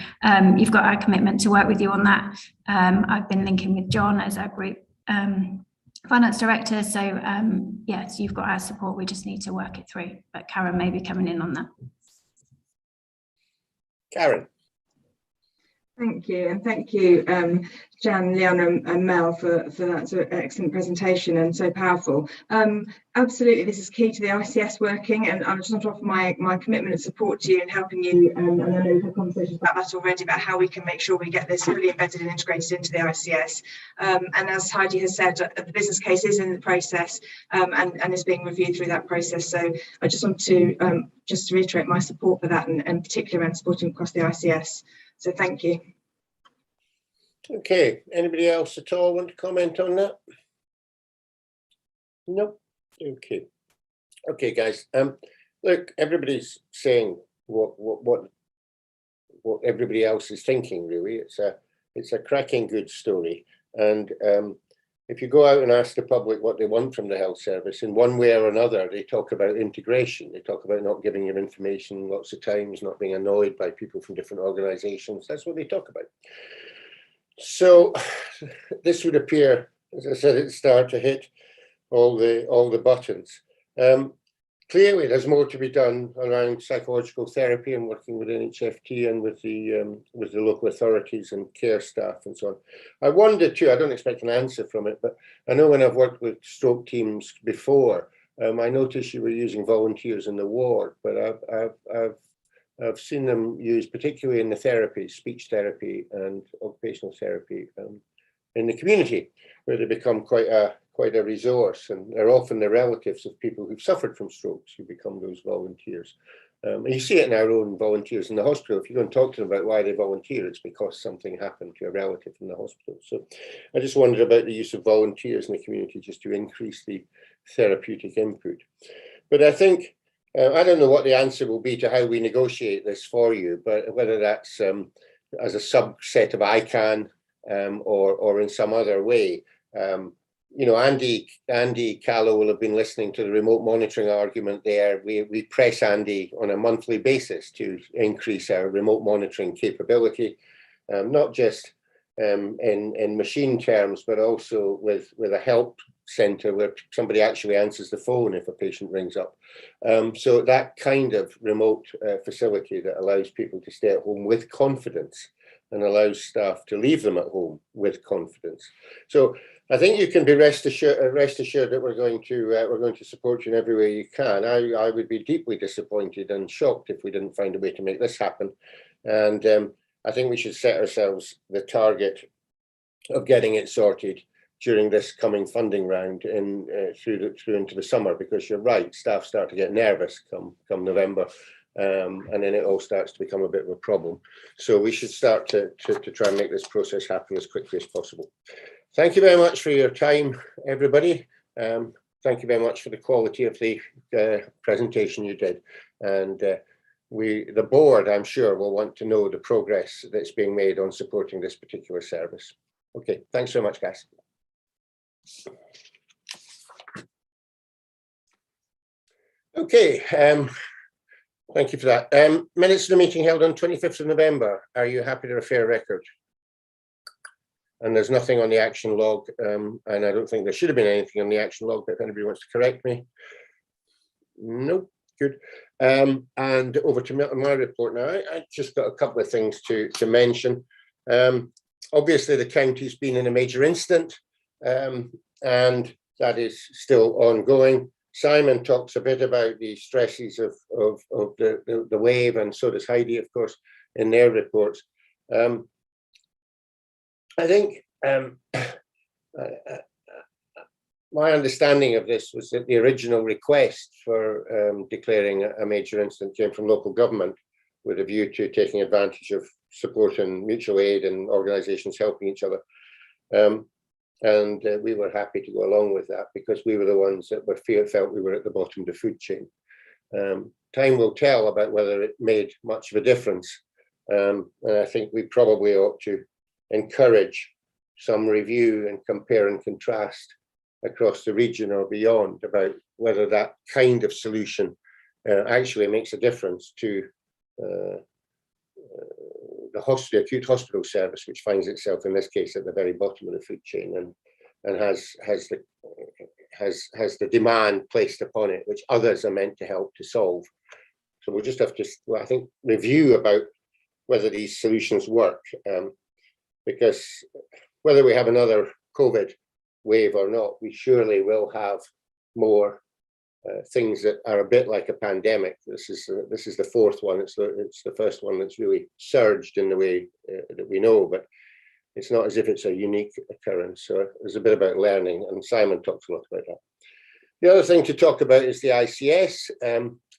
you've got our commitment to work with you on that. I've been linking with John as our group finance director. So yes, you've got our support. We just need to work it through. But Karen may be coming in on that. Karen. Thank you, and thank you, Jan, Liana and Mel for that sort of excellent presentation and so powerful. Absolutely, this is key to the ICS working, and I'm just not offer my commitment and support to you in helping you, and I know we've had conversations about that already, about how we can make sure we get this fully embedded and integrated into the ICS. And as Heidi has said, the business case is in the process and is being reviewed through that process. So I just want to just reiterate my support for that, and particularly around supporting across the ICS. So thank you. Okay, anybody else at all want to comment on that? Nope. Okay, guys. Look, everybody's saying what everybody else is thinking. Really, it's a cracking good story. And if you go out and ask the public what they want from the health service, in one way or another, they talk about integration. They talk about not giving your information lots of times, not being annoyed by people from different organisations. That's what they talk about. So this would appear, as I said at the start, to hit all the buttons. Clearly, there's more to be done around psychological therapy and working with NHFT and with the local authorities and care staff and so on. I wonder too, I don't expect an answer from it, but I know when I've worked with stroke teams before, I noticed you were using volunteers in the ward, but I've seen them used particularly in the therapy, speech therapy and occupational therapy in the community, where they become quite a resource, and they're often the relatives of people who've suffered from strokes who become those volunteers. And you see it in our own volunteers in the hospital. If you go and talk to them about why they volunteer, it's because something happened to a relative in the hospital. So I just wondered about the use of volunteers in the community just to increase the therapeutic input. But I think, I don't know what the answer will be to how we negotiate this for you, but whether that's as a subset of ICANN or in some other way. You know, Andy Callow will have been listening to the remote monitoring argument there. We press Andy on a monthly basis to increase our remote monitoring capability, not just in machine terms, but also with a help centre where somebody actually answers the phone if a patient rings up. So that kind of remote facility that allows people to stay at home with confidence and allows staff to leave them at home with confidence. So I think you can be rest assured that we're going to support you in every way you can. I would be deeply disappointed and shocked if we didn't find a way to make this happen. And I think we should set ourselves the target of getting it sorted during this coming funding round through into the summer, because you're right, staff start to get nervous come November. And then it all starts to become a bit of a problem. So we should start to try and make this process happen as quickly as possible. Thank you very much for your time, everybody. Thank you very much for the quality of the presentation you did. And the board, I'm sure, will want to know the progress that's being made on supporting this particular service. Okay, thanks so much, guys. Okay. Thank you for that. Minutes of the meeting held on 25th of November. Are you happy to refer record? And there's nothing on the action log, and I don't think there should have been anything on the action log, but if anybody wants to correct me. Nope, good. And over to my report now. I just got a couple of things to mention. Obviously, the county's been in a major incident, and that is still ongoing. Simon talks a bit about the stresses of the wave, and so does Heidi, of course, in their reports. I think my understanding of this was that the original request for declaring a major incident came from local government with a view to taking advantage of support and mutual aid and organisations helping each other. And we were happy to go along with that because we were the ones that felt we were at the bottom of the food chain. Time will tell about whether it made much of a difference. And I think we probably ought to encourage some review and compare and contrast across the region or beyond about whether that kind of solution actually makes a difference to the acute hospital service, which finds itself in this case at the very bottom of the food chain and has the demand placed upon it, which others are meant to help to solve. So we'll just have to, I think, review about whether these solutions work, because whether we have another COVID wave or not, we surely will have more things that are a bit like a pandemic. This is the fourth one. It's the first one that's really surged in the way that we know, but it's not as if it's a unique occurrence. So there's a bit about learning, and Simon talks a lot about that. The other thing to talk about is the ICS.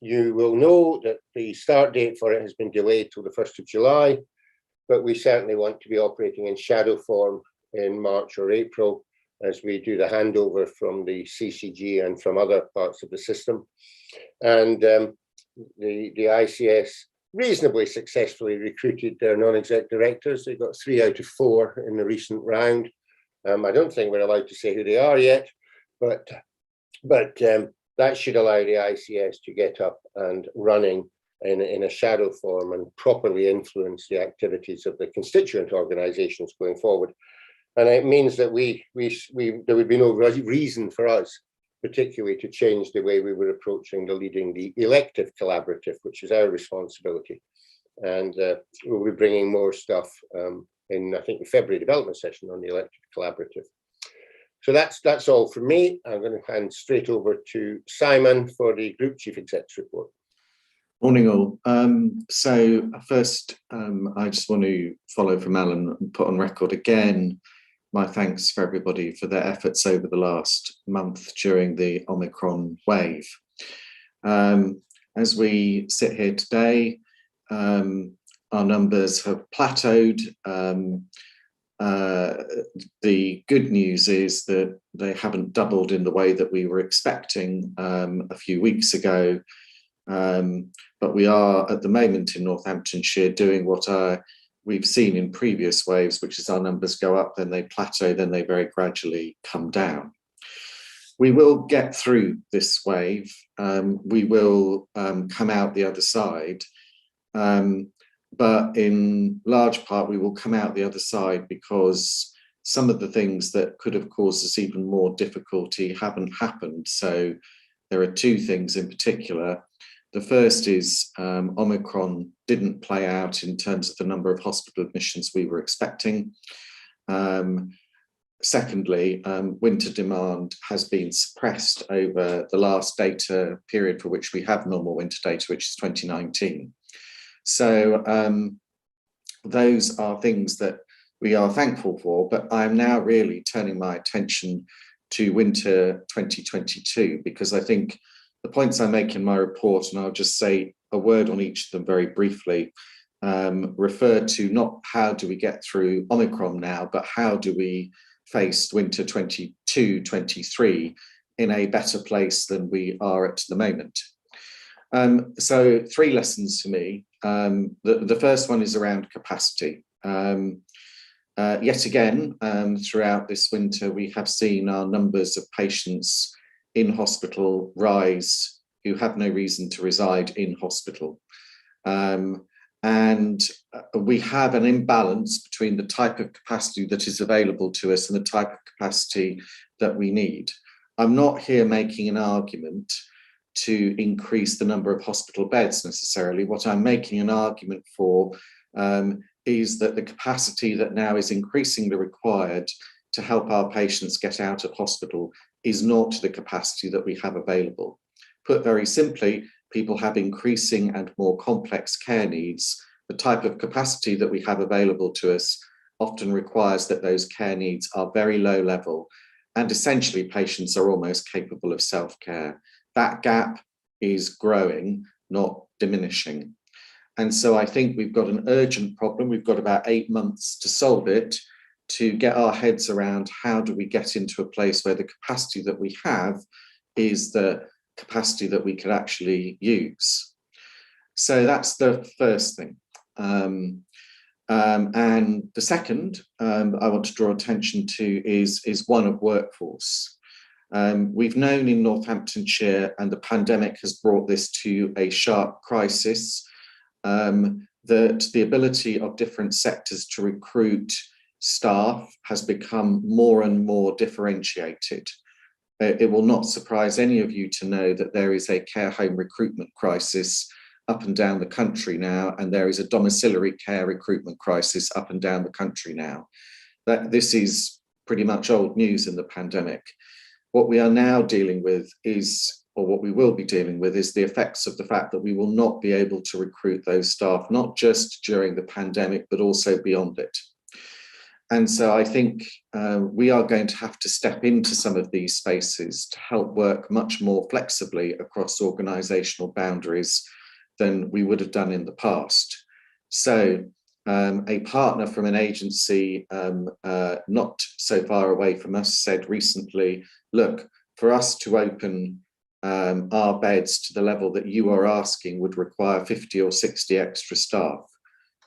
You will know that the start date for it has been delayed till the 1st of July, but we certainly want to be operating in shadow form in March or April as we do the handover from the CCG and from other parts of the system. And the ICS reasonably successfully recruited their non-exec directors. They got 3 out of 4 in the recent round. I don't think we're allowed to say who they are yet, but that should allow the ICS to get up and running in a shadow form and properly influence the activities of the constituent organisations going forward. And it means that there would be no reason for us, particularly, to change the way we were approaching leading the elective collaborative, which is our responsibility. And we'll be bringing more stuff in, I think, the February development session on the elective collaborative. So that's all from me. I'm going to hand straight over to Simon for the Group Chief Exec's report. Morning all. So first, I just want to follow from Alan and put on record again my thanks for everybody for their efforts over the last month during the Omicron wave. As we sit here today, our numbers have plateaued. The good news is that they haven't doubled in the way that we were expecting a few weeks ago. But we are at the moment in Northamptonshire doing what we've seen in previous waves, which is our numbers go up, then they plateau, then they very gradually come down. We will get through this wave. We will come out the other side. But in large part, we will come out the other side because some of the things that could have caused us even more difficulty haven't happened. So there are 2 things in particular. The first is Omicron didn't play out in terms of the number of hospital admissions we were expecting. Secondly, winter demand has been suppressed over the last data period for which we have normal winter data, which is 2019. So those are things that we are thankful for, but I'm now really turning my attention to winter 2022, because I think the points I make in my report, and I'll just say a word on each of them very briefly, refer to not how do we get through Omicron now, but how do we face winter 22-23 in a better place than we are at the moment. So 3 lessons for me. The first one is around capacity. Yet again, throughout this winter, we have seen our numbers of patients in hospital rise who have no reason to reside in hospital. We have an imbalance between the type of capacity that is available to us and the type of capacity that we need. I'm not here making an argument to increase the number of hospital beds necessarily. What I'm making an argument for is that the capacity that now is increasingly required to help our patients get out of hospital is not the capacity that we have available. Put very simply, people have increasing and more complex care needs. The type of capacity that we have available to us often requires that those care needs are very low level, and essentially patients are almost capable of self-care. That gap is growing, not diminishing. And so I think we've got an urgent problem. We've got about 8 months to solve it, to get our heads around how do we get into a place where the capacity that we have is the capacity that we could actually use. So that's the first thing. And the second I want to draw attention to is one of workforce. We've known in Northamptonshire, and the pandemic has brought this to a sharp crisis, that the ability of different sectors to recruit staff has become more and more differentiated. It will not surprise any of you to know that there is a care home recruitment crisis up and down the country now, and there is a domiciliary care recruitment crisis up and down the country now. That this is pretty much old news in the pandemic. What we are now dealing with is, or what we will be dealing with, is the effects of the fact that we will not be able to recruit those staff, not just during the pandemic, but also beyond it. And so I think we are going to have to step into some of these spaces to help work much more flexibly across organisational boundaries than we would have done in the past. So a partner from an agency not so far away from us said recently, look, for us to open our beds to the level that you are asking would require 50 or 60 extra staff.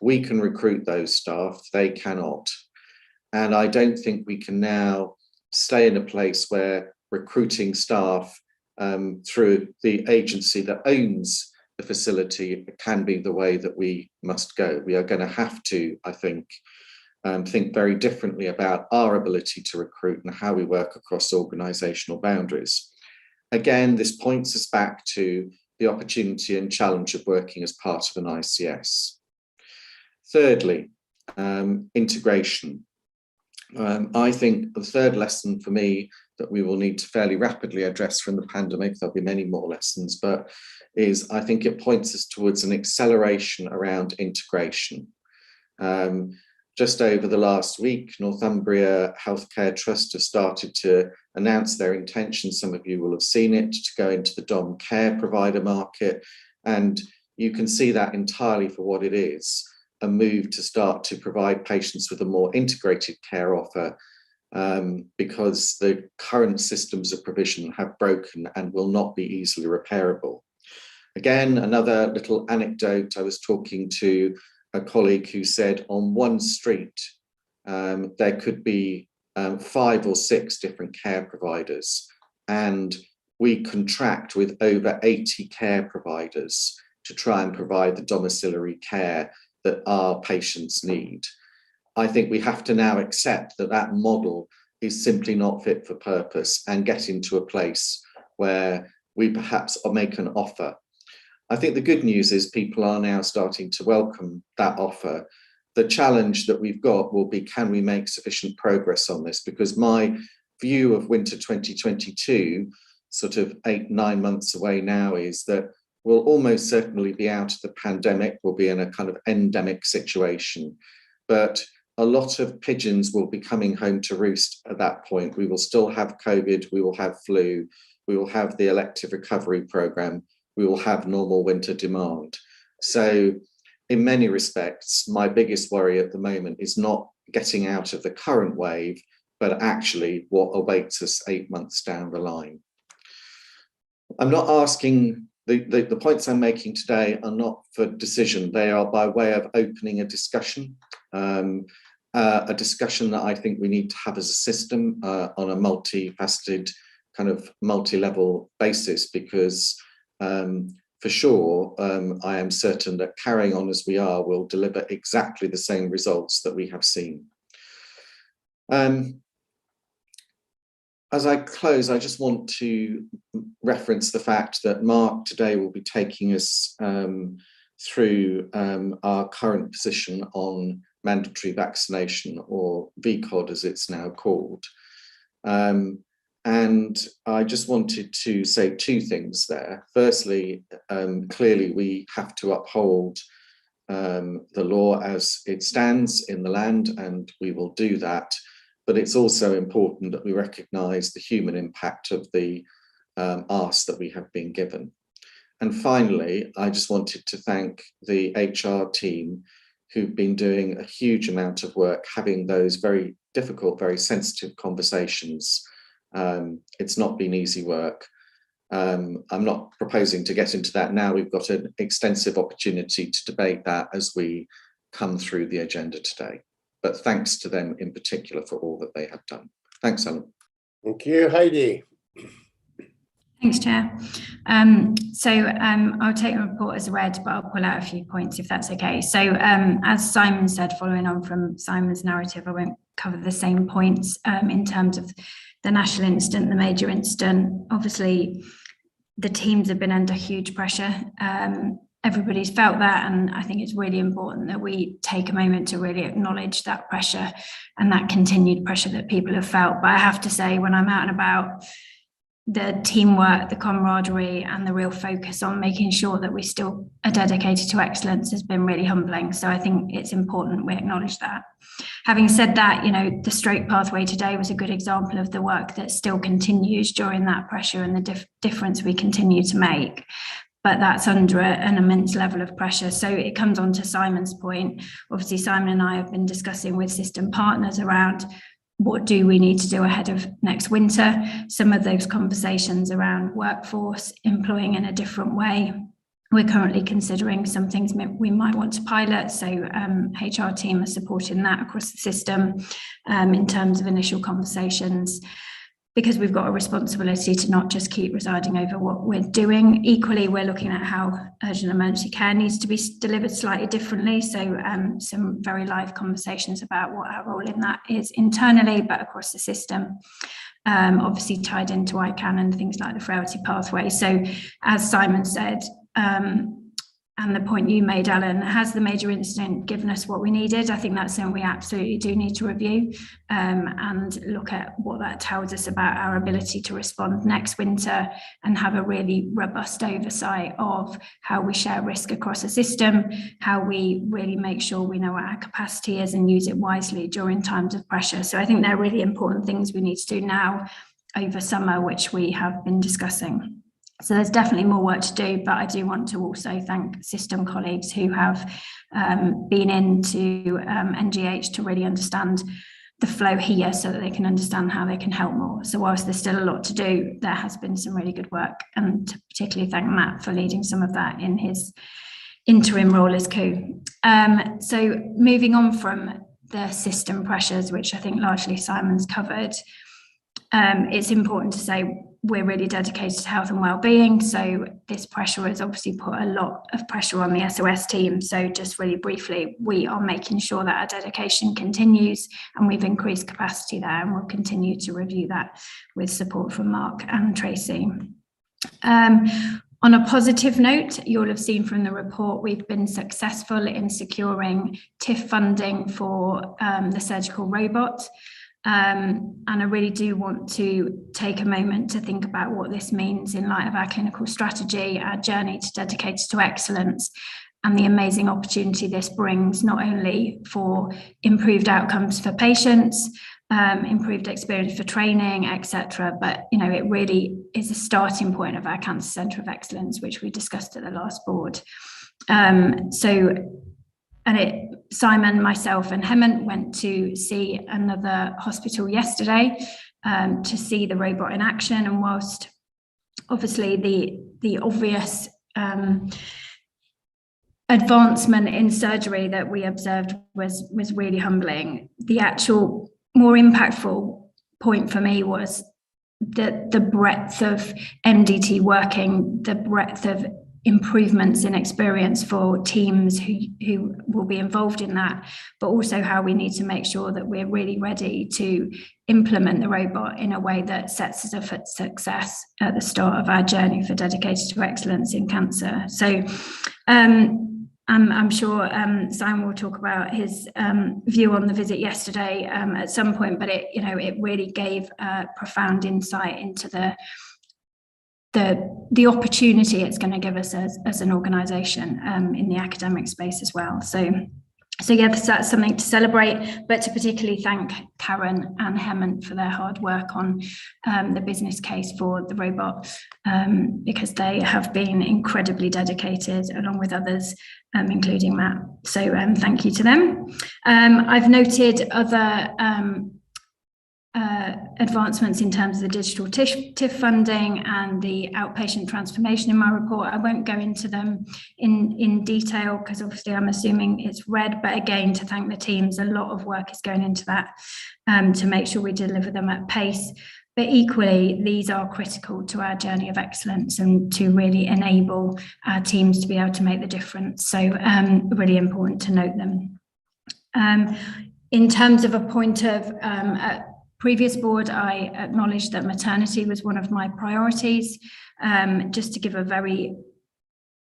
We can recruit those staff, they cannot. And I don't think we can now stay in a place where recruiting staff through the agency that owns the facility can be the way that we must go. We are going to have to, I think very differently about our ability to recruit and how we work across organisational boundaries. Again, this points us back to the opportunity and challenge of working as part of an ICS. Thirdly, integration. I think the third lesson for me that we will need to fairly rapidly address from the pandemic, there'll be many more lessons, but is I think it points us towards an acceleration around integration. Just over the last week, Northumbria Healthcare Trust have started to announce their intention, some of you will have seen it, to go into the dom care provider market. And you can see that entirely for what it is, a move to start to provide patients with a more integrated care offer, because the current systems of provision have broken and will not be easily repairable. Again, another little anecdote, I was talking to a colleague who said on one street, there could be 5 or 6 different care providers, and we contract with over 80 care providers to try and provide the domiciliary care that our patients need. I think we have to now accept that that model is simply not fit for purpose and get into a place where we perhaps make an offer. I think the good news is people are now starting to welcome that offer. The challenge that we've got will be, can we make sufficient progress on this? Because my view of winter 2022, sort of 8-9 months away now, is that we'll almost certainly be out of the pandemic, we'll be in a kind of endemic situation. But a lot of pigeons will be coming home to roost at that point. We will still have COVID, we will have flu, we will have the elective recovery programme, we will have normal winter demand. So in many respects, my biggest worry at the moment is not getting out of the current wave, but actually what awaits us 8 months down the line. I'm not asking, the points I'm making today are not for decision, they are by way of opening a discussion that I think we need to have as a system on a multifaceted, kind of multi-level basis, because for sure, I am certain that carrying on as we are will deliver exactly the same results that we have seen. As I close, I just want to reference the fact that Mark today will be taking us through our current position on mandatory vaccination, or VCOD as it's now called. And I just wanted to say two things there. Firstly, clearly we have to uphold the law as it stands in the land, and we will do that. But it's also important that we recognise the human impact of the ask that we have been given. And finally, I just wanted to thank the HR team who've been doing a huge amount of work, having those very difficult, very sensitive conversations. It's not been easy work. I'm not proposing to get into that now. We've got an extensive opportunity to debate that as we come through the agenda today. But thanks to them in particular for all that they have done. Thanks, Alan. Thank you, Heidi. Thanks, Chair. I'll take the report as read, but I'll pull out a few points if that's okay. So as Simon said, following on from Simon's narrative, I won't cover the same points in terms of the national incident, the major incident. Obviously, the teams have been under huge pressure. Everybody's felt that, and I think it's really important that we take a moment to really acknowledge that pressure and that continued pressure that people have felt. But I have to say, when I'm out and about, the teamwork, the camaraderie, and the real focus on making sure that we still are dedicated to excellence has been really humbling. So I think it's important we acknowledge that. Having said that, the stroke pathway today was a good example of the work that still continues during that pressure and the difference we continue to make. But that's under an immense level of pressure. So it comes on to Simon's point. Obviously, Simon and I have been discussing with system partners around what do we need to do ahead of next winter. Some of those conversations around workforce, employing in a different way. We're currently considering some things we might want to pilot. So HR team are supporting that across the system in terms of initial conversations, because we've got a responsibility to not just keep residing over what we're doing. Equally, we're looking at how urgent emergency care needs to be delivered slightly differently. So some very live conversations about what our role in that is internally, but across the system. Obviously tied into ICANN and things like the frailty pathway. So as Simon said, and the point you made, Alan, has the major incident given us what we needed? I think that's something we absolutely do need to review and look at what that tells us about our ability to respond next winter and have a really robust oversight of how we share risk across the system, how we really make sure we know what our capacity is and use it wisely during times of pressure. So I think they're really important things we need to do now over summer, which we have been discussing. So there's definitely more work to do, but I do want to also thank system colleagues who have been into NGH to really understand the flow here so that they can understand how they can help more. So whilst there's still a lot to do, there has been some really good work, and to particularly thank Matt for leading some of that in his interim role as co. So moving on from the system pressures, which I think largely Simon's covered, it's important to say we're really dedicated to health and well-being. So this pressure has obviously put a lot of pressure on the SOS team. So just really briefly, we are making sure that our dedication continues, and we've increased capacity there, and we'll continue to review that with support from Mark and Tracy. On a positive note, you'll have seen from the report, we've been successful in securing TIF funding for the surgical robot. And I really do want to take a moment to think about what this means in light of our clinical strategy, our journey to dedicated to excellence, and the amazing opportunity this brings, not only for improved outcomes for patients, improved experience for training, etc., but it really is a starting point of our Cancer Centre of Excellence, which we discussed at the last board. Simon, myself and Hemant went to see another hospital yesterday to see the robot in action, and whilst obviously the obvious advancement in surgery that we observed was really humbling, the actual more impactful point for me was the breadth of MDT working, the breadth of improvements in experience for teams who will be involved in that, but also how we need to make sure that we're really ready to implement the robot in a way that sets us up for success at the start of our journey for dedicated to excellence in cancer. So I'm sure Simon will talk about his view on the visit yesterday at some point, but it really gave a profound insight into the opportunity it's going to give us as an organisation in the academic space as well. So yeah, that's something to celebrate, but to particularly thank Karen and Hemant for their hard work on the business case for the robot, because they have been incredibly dedicated, along with others, including Matt. So thank you to them. I've noted other advancements in terms of the digital TIF funding and the outpatient transformation in my report. I won't go into them in detail because obviously I'm assuming it's read, but again, to thank the teams, a lot of work is going into that to make sure we deliver them at pace. But equally, these are critical to our journey of excellence and to really enable our teams to be able to make the difference. So really important to note them. In terms of a point of previous board, I acknowledged that maternity was one of my priorities. Just to give a very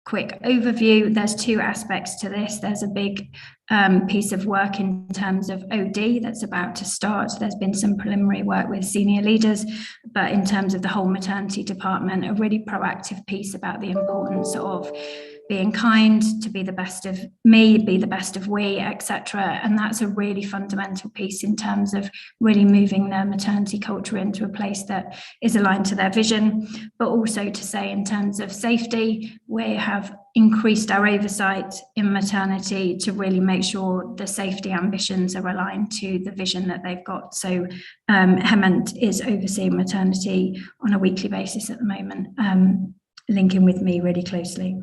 quick overview, there's two aspects to this. There's a big piece of work in terms of OD that's about to start. There's been some preliminary work with senior leaders, but in terms of the whole maternity department, a really proactive piece about the importance of being kind, to be the best of me, be the best of we, etc. And that's a really fundamental piece in terms of really moving their maternity culture into a place that is aligned to their vision, but also to say in terms of safety, we have increased our oversight in maternity to really make sure the safety ambitions are aligned to the vision that they've got. So Hemant is overseeing maternity on a weekly basis at the moment, linking with me really closely.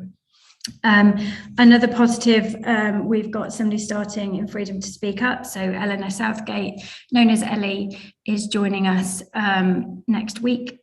Another positive, we've got somebody starting in Freedom to Speak Up. So Eleanor Southgate, known as Ellie, is joining us next week.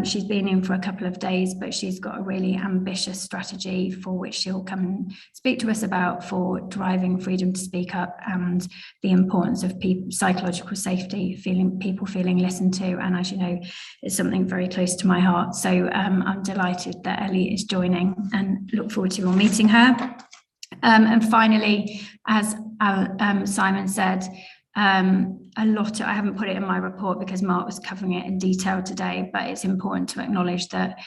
She's been in for a couple of days, but she's got a really ambitious strategy for which she'll come and speak to us about for driving freedom to speak up and the importance of psychological safety, people feeling listened to. And as you know, it's something very close to my heart. So I'm delighted that Ellie is joining and look forward to all meeting her. And finally, as Simon said, a lot, I haven't put it in my report because Mark was covering it in detail today, but it's important to acknowledge that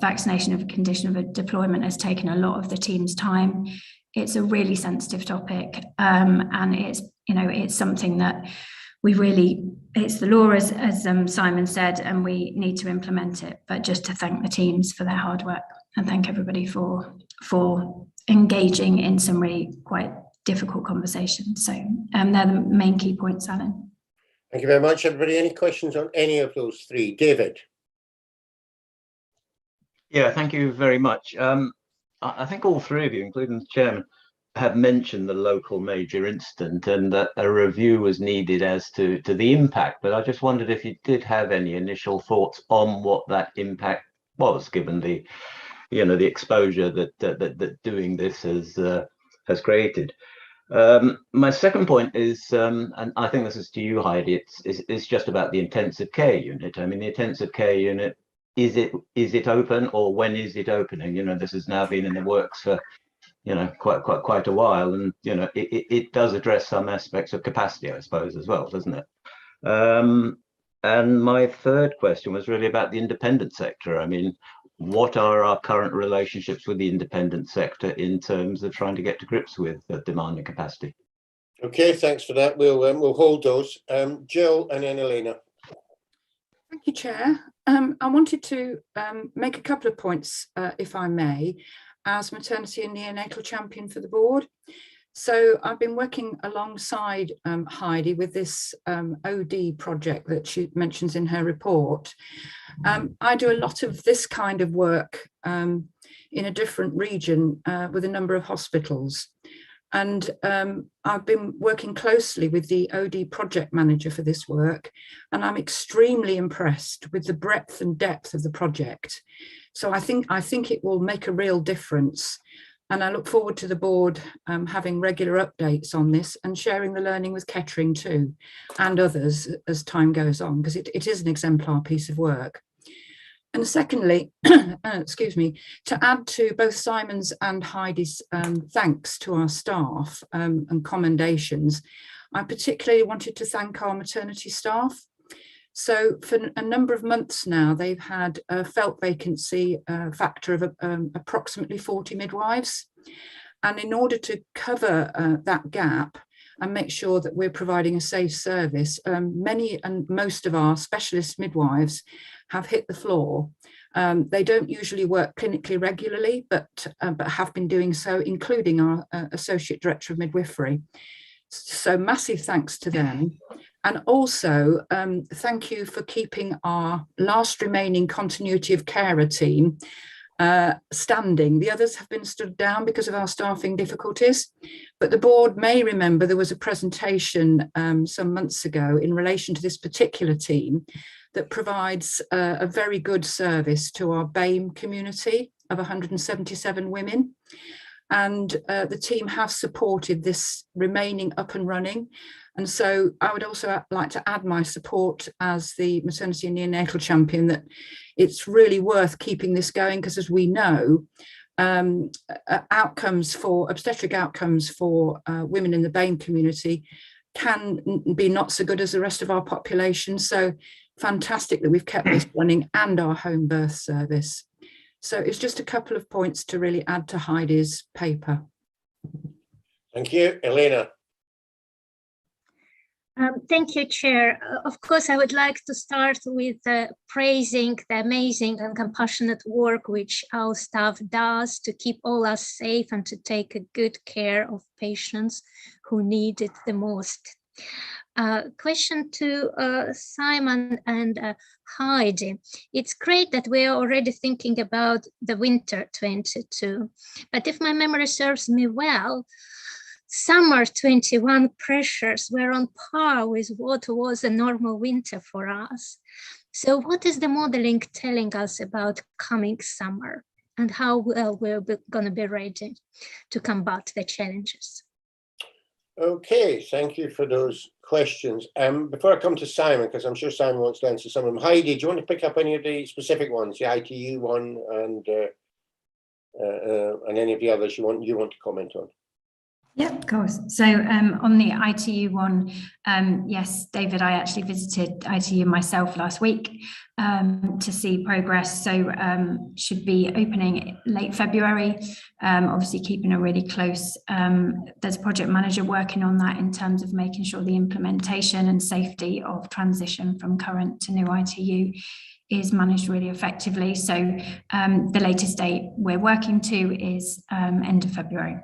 vaccination of a condition of a deployment has taken a lot of the team's time. It's a really sensitive topic, and it's something that we really, it's the law as Simon said, and we need to implement it. But just to thank the teams for their hard work and thank everybody for engaging in some really quite difficult conversations. So they're the main key points, Alan. Thank you very much, everybody. Any questions on any of those three? David? Yeah, thank you very much. I think all three of you, including the chairman, have mentioned the local major incident and that a review was needed as to the impact, but I just wondered if you did have any initial thoughts on what that impact was, given the exposure that doing this has created. My second point is, and I think this is to you, Heidi, it's just about the intensive care unit. I mean, the intensive care unit, is it open, or when is it opening? This has now been in the works for quite a while, and it does address some aspects of capacity, I suppose, as well, doesn't it? And my third question was really about the independent sector. I mean, what are our current relationships with the independent sector in terms of trying to get to grips with the demand and capacity? Okay, thanks for that. We'll hold those. Jill and then Elena. Thank you, Chair. I wanted to make a couple of points, if I may, as maternity and neonatal champion for the board. So I've been working alongside Heidi with this OD project that she mentions in her report. I do a lot of this kind of work in a different region with a number of hospitals. And I've been working closely with the OD project manager for this work, and I'm extremely impressed with the breadth and depth of the project. So I think it will make a real difference. And I look forward to the board having regular updates on this and sharing the learning with Kettering too, and others as time goes on, because it is an exemplar piece of work. And secondly, excuse me, to add to both Simon's and Heidi's thanks to our staff and commendations, I particularly wanted to thank our maternity staff. So for a number of months now, they've had a felt vacancy factor of approximately 40 midwives. And in order to cover that gap and make sure that we're providing a safe service, many and most of our specialist midwives have hit the floor. They don't usually work clinically regularly, but have been doing so, including our Associate Director of Midwifery. So massive thanks to them. And also thank you for keeping our last remaining continuity of carer team standing. The others have been stood down because of our staffing difficulties, but the board may remember there was a presentation some months ago in relation to this particular team that provides a very good service to our BAME community of 177 women. And the team have supported this remaining up and running. And so I would also like to add my support as the maternity and neonatal champion that it's really worth keeping this going, because as we know, obstetric outcomes for women in the BAME community can be not so good as the rest of our population. So fantastic that we've kept this running, and our home birth service. So it's just a couple of points to really add to Heidi's paper. Thank you. Elena. Thank you, Chair. Of course, I would like to start with praising the amazing and compassionate work which our staff does to keep all us safe and to take a good care of patients who need it the most. Question to Simon and Heidi. It's great that we are already thinking about the winter 22, but if my memory serves me well, summer 21 pressures were on par with what was a normal winter for us. So what is the modeling telling us about coming summer, and how well we're going to be ready to combat the challenges? Okay, thank you for those questions. Before I come to Simon, because I'm sure Simon wants to answer some of them, Heidi, do you want to pick up any of the specific ones, the ITU one and any of the others you want to comment on? Yeah, of course. So on the ITU one, yes, David, I actually visited ITU myself last week to see progress. So should be opening late February, obviously keeping a really close, there's a project manager working on that in terms of making sure the implementation and safety of transition from current to new ITU is managed really effectively. So the latest date we're working to is end of February.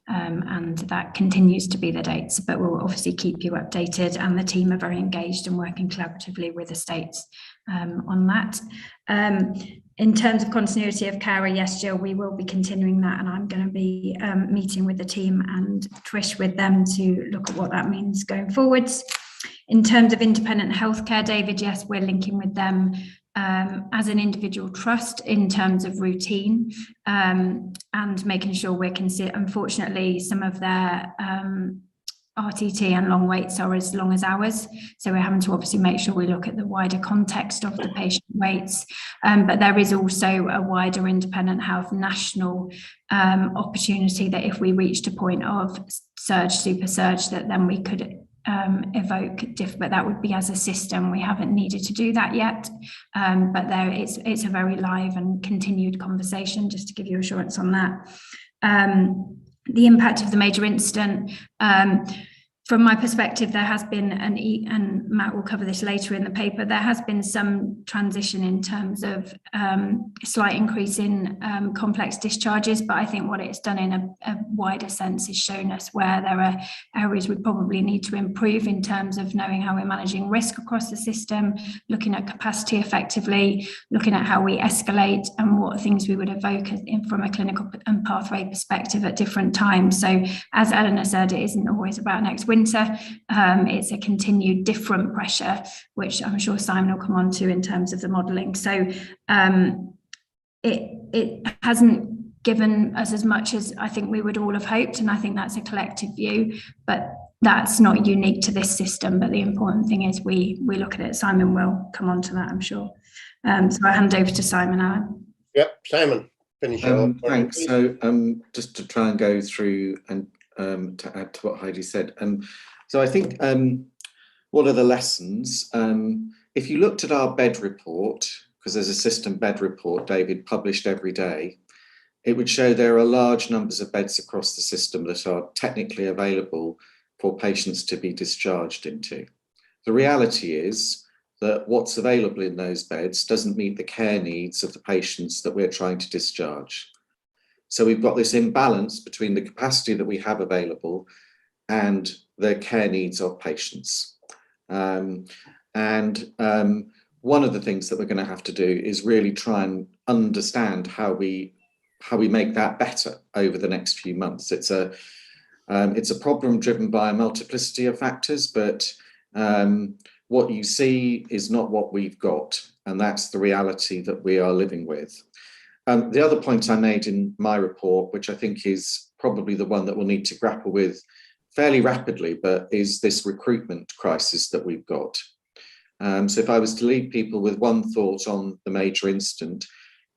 And that continues to be the dates, but we'll obviously keep you updated, and the team are very engaged and working collaboratively with the states on that. In terms of continuity of care, yes, Jill, we will be continuing that, and I'm going to be meeting with the team and Trish with them to look at what that means going forwards. In terms of independent healthcare, David, yes, we're linking with them as an individual trust in terms of routine and making sure we're considered. Unfortunately, some of their RTT and long waits are as long as ours, so we're having to obviously make sure we look at the wider context of the patient waits, but there is also a wider independent health national opportunity that if we reached a point of surge, super surge, that then we could evoke but that would be as a system. We haven't needed to do that yet, but there it's a very live and continued conversation, just to give you assurance on that. The impact of the major incident, from my perspective, there has been, and Matt will cover this later in the paper, there has been some transition in terms of slight increase in complex discharges, but I think what it's done in a wider sense is shown us where there are areas we probably need to improve in terms of knowing how we're managing risk across the system, looking at capacity effectively, looking at how we escalate and what things we would evoke from a clinical and pathway perspective at different times. So as Eleanor said, it isn't always about next winter. It's a continued different pressure, which I'm sure Simon will come on to in terms of the modelling. So it hasn't given us as much as I think we would all have hoped, and I think that's a collective view, but that's not unique to this system. But the important thing is we look at it. Simon will come on to that, I'm sure. So I'll hand over to Simon, Alan. Yep, Simon, finish off. Thanks. So just to try and go through and to add to what Heidi said. So I think what are the lessons? If you looked at our bed report, because there's a system bed report, David, published every day, it would show there are large numbers of beds across the system that are technically available for patients to be discharged into. The reality is that what's available in those beds doesn't meet the care needs of the patients that we're trying to discharge. So we've got this imbalance between the capacity that we have available and the care needs of patients. One of the things that we're going to have to do is really try and understand how we make that better over the next few months. It's a problem driven by a multiplicity of factors, but what you see is not what we've got, and that's the reality that we are living with. The other point I made in my report, which I think is probably the one that we'll need to grapple with fairly rapidly, but is this recruitment crisis that we've got. So if I was to leave people with one thought on the major incident,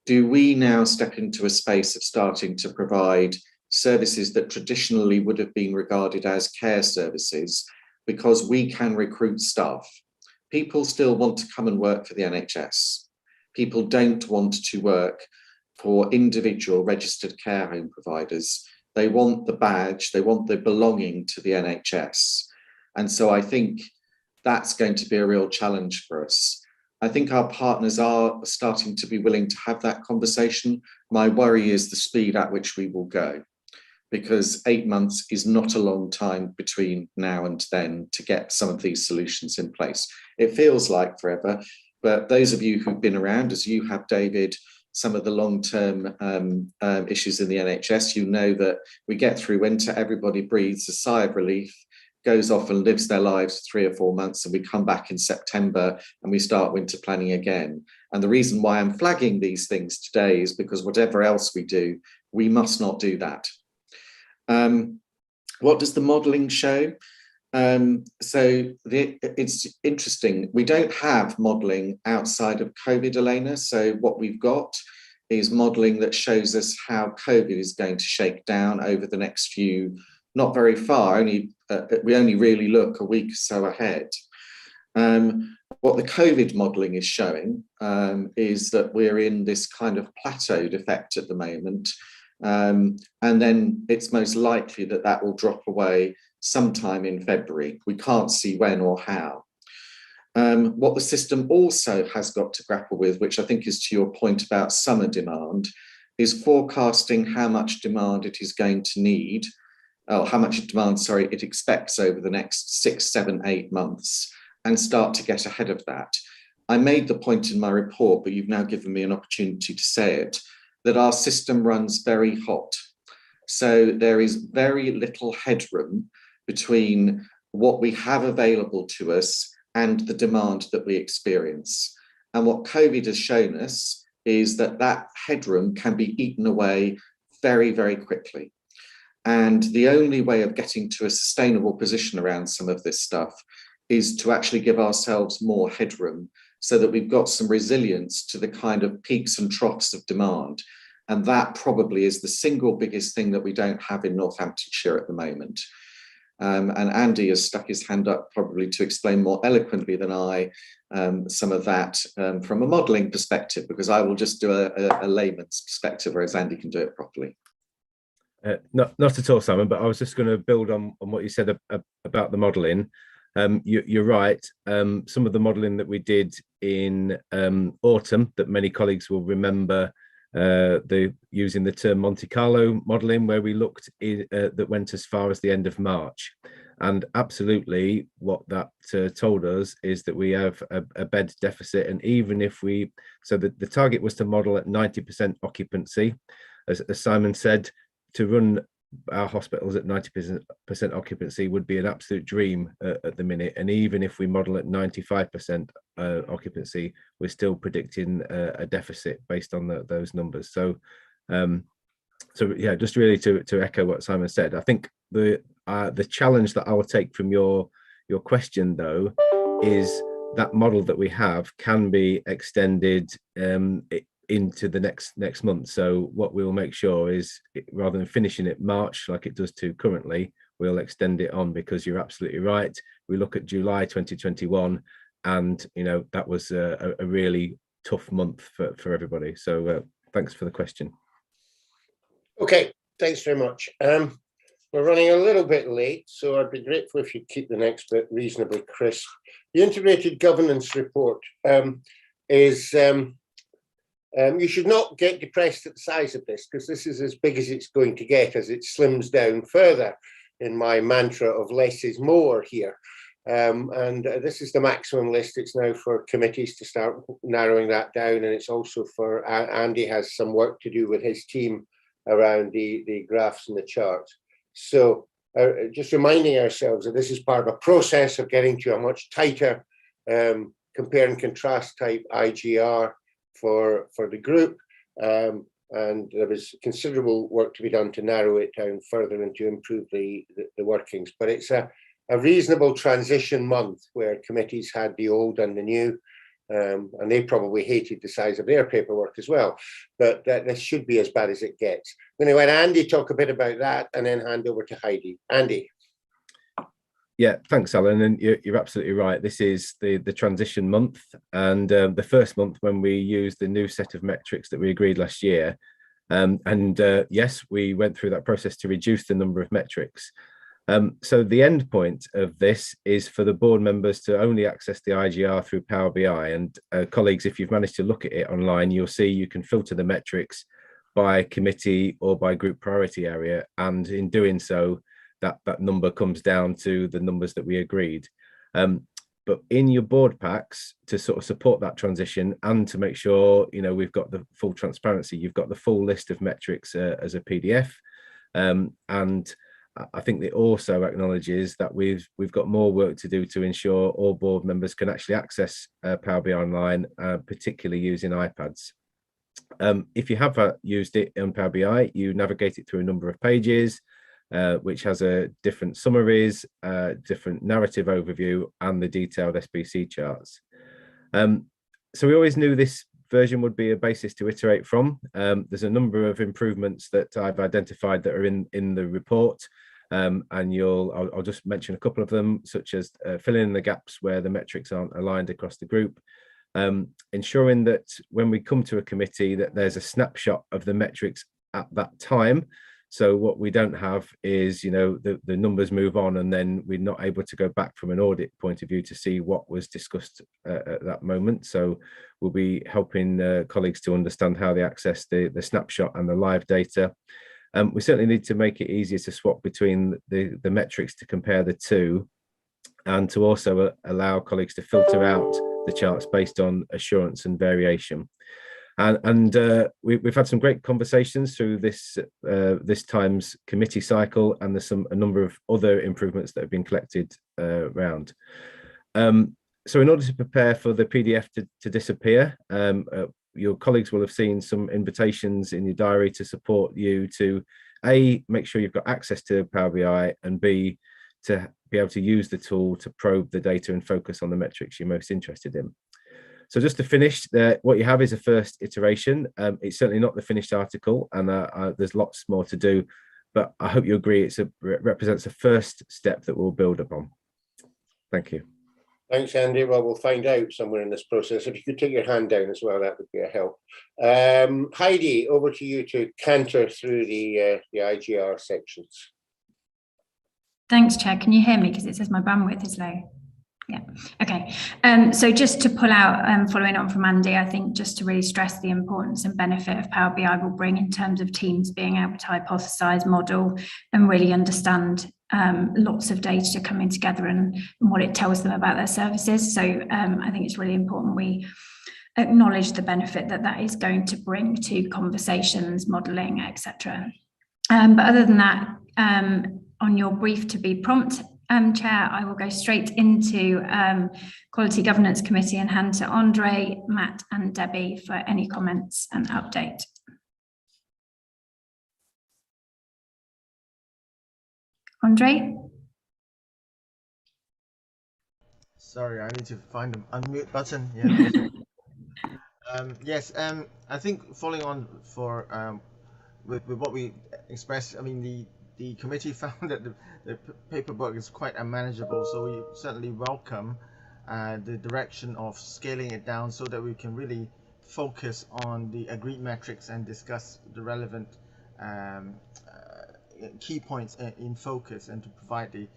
do we now step into a space of starting to provide services that traditionally would have been regarded as care services because we can recruit staff? People still want to come and work for the NHS. People don't want to work for individual registered care home providers. They want the badge, they want the belonging to the NHS. And so I think that's going to be a real challenge for us. I think our partners are starting to be willing to have that conversation. My worry is the speed at which we will go, because 8 months is not a long time between now and then to get some of these solutions in place. It feels like forever, but those of you who've been around, as you have, David, some of the long-term issues in the NHS, you know that we get through winter, everybody breathes a sigh of relief, goes off and lives their lives 3 or 4 months, and we come back in September and we start winter planning again. And the reason why I'm flagging these things today is because whatever else we do, we must not do that. What does the modelling show? It's interesting. We don't have modelling outside of COVID, Elena. So what we've got is modelling that shows us how COVID is going to shake down over the next few, not very far, we only really look a week or so ahead. What the COVID modelling is showing is that we're in this kind of plateaued effect at the moment. And then it's most likely that that will drop away sometime in February. We can't see when or how. What the system also has got to grapple with, which I think is to your point about summer demand, is forecasting how much demand it is going to need, how much demand, sorry, it expects over the next 6, 7, 8 months, and start to get ahead of that. I made the point in my report, but you've now given me an opportunity to say it, that our system runs very hot. So there is very little headroom between what we have available to us and the demand that we experience. And what COVID has shown us is that that headroom can be eaten away very, very quickly. And the only way of getting to a sustainable position around some of this stuff is to actually give ourselves more headroom so that we've got some resilience to the kind of peaks and troughs of demand. And that probably is the single biggest thing that we don't have in Northamptonshire at the moment. And Andy has stuck his hand up probably to explain more eloquently than I some of that from a modelling perspective, because I will just do a layman's perspective, whereas Andy can do it properly. Not at all, Simon, but I was just going to build on what you said about the modelling. You're right. Some of the modelling that we did in autumn that many colleagues will remember, using the term Monte Carlo modelling, where we looked that went as far as the end of March. And absolutely what that told us is that we have a bed deficit. And even if so the target was to model at 90% occupancy, as Simon said, to run our hospitals at 90% occupancy would be an absolute dream at the minute. And even if we model at 95% occupancy, we're still predicting a deficit based on those numbers. So yeah, just really to echo what Simon said, I think the challenge that I will take from your question though is that model that we have can be extended into the next month. So what we will make sure is, rather than finishing it March like it does to currently, we'll extend it on, because you're absolutely right. We look at July 2021, and that was a really tough month for everybody. So thanks for the question. Okay, thanks very much. We're running a little bit late, so I'd be grateful if you'd keep the next bit reasonably crisp. The integrated governance report is you should not get depressed at the size of this, because this is as big as it's going to get as it slims down further in my mantra of less is more here. And this is the maximum list. It's now for committees to start narrowing that down, and it's also for Andy has some work to do with his team around the graphs and the charts. So just reminding ourselves that this is part of a process of getting to a much tighter compare and contrast type IGR for the group, and there was considerable work to be done to narrow it down further and to improve the workings. But it's a reasonable transition month where committees had the old and the new, and they probably hated the size of their paperwork as well. But this should be as bad as it gets. I'm going to let Andy talk a bit about that and then hand over to Heidi. Andy. Yeah, thanks, Alan. And you're absolutely right. This is the transition month, and the first month when we used the new set of metrics that we agreed last year. Yes, we went through that process to reduce the number of metrics. So the end point of this is for the board members to only access the IGR through Power BI. And colleagues, if you've managed to look at it online, you'll see you can filter the metrics by committee or by group priority area. And in doing so, that number comes down to the numbers that we agreed. But in your board packs, to sort of support that transition and to make sure we've got the full transparency, you've got the full list of metrics as a PDF. And I think it also acknowledges that we've got more work to do to ensure all board members can actually access Power BI online, particularly using iPads. If you have used it on Power BI, you navigate it through a number of pages, which has different summaries, different narrative overview, and the detailed SBC charts. So we always knew this version would be a basis to iterate from. There's a number of improvements that I've identified that are in the report, and I'll just mention a couple of them, such as filling in the gaps where the metrics aren't aligned across the group, ensuring that when we come to a committee that there's a snapshot of the metrics at that time. So what we don't have is, the numbers move on and then we're not able to go back from an audit point of view to see what was discussed at that moment. So we'll be helping colleagues to understand how they access the snapshot and the live data. We certainly need to make it easier to swap between the metrics to compare the two, and to also allow colleagues to filter out the charts based on assurance and variation. And we've had some great conversations through this time's committee cycle, and there's a number of other improvements that have been collected around. So in order to prepare for the PDF to disappear, your colleagues will have seen some invitations in your diary to support you to A, make sure you've got access to Power BI, and B, to be able to use the tool to probe the data and focus on the metrics you're most interested in. So just to finish, what you have is a first iteration. It's certainly not the finished article, and there's lots more to do, but I hope you agree it represents a first step that we'll build upon. Thank you. Thanks, Andy. Well, we'll find out somewhere in this process. If you could take your hand down as well, that would be a help. Heidi, over to you to canter through the IGR sections. Thanks, Chair. Can you hear me? Because it says my bandwidth is low. Yeah, okay. So just to pull out, following on from Andy, I think just to really stress the importance and benefit of Power BI will bring in terms of teams being able to hypothesize, model, and really understand lots of data coming together and what it tells them about their services. So I think it's really important we acknowledge the benefit that that is going to bring to conversations, modelling, etc. But other than that, on your brief to be prompt, Chair, I will go straight into Quality Governance Committee and hand to Andre, Matt and Debbie for any comments and update. Andre? Sorry, I need to find the unmute button. Yeah. Yes, I think following on for with what we expressed, I mean the committee found that the paperwork is quite unmanageable, so we certainly welcome the direction of scaling it down so that we can really focus on the agreed metrics and discuss the relevant key points in focus, and to provide the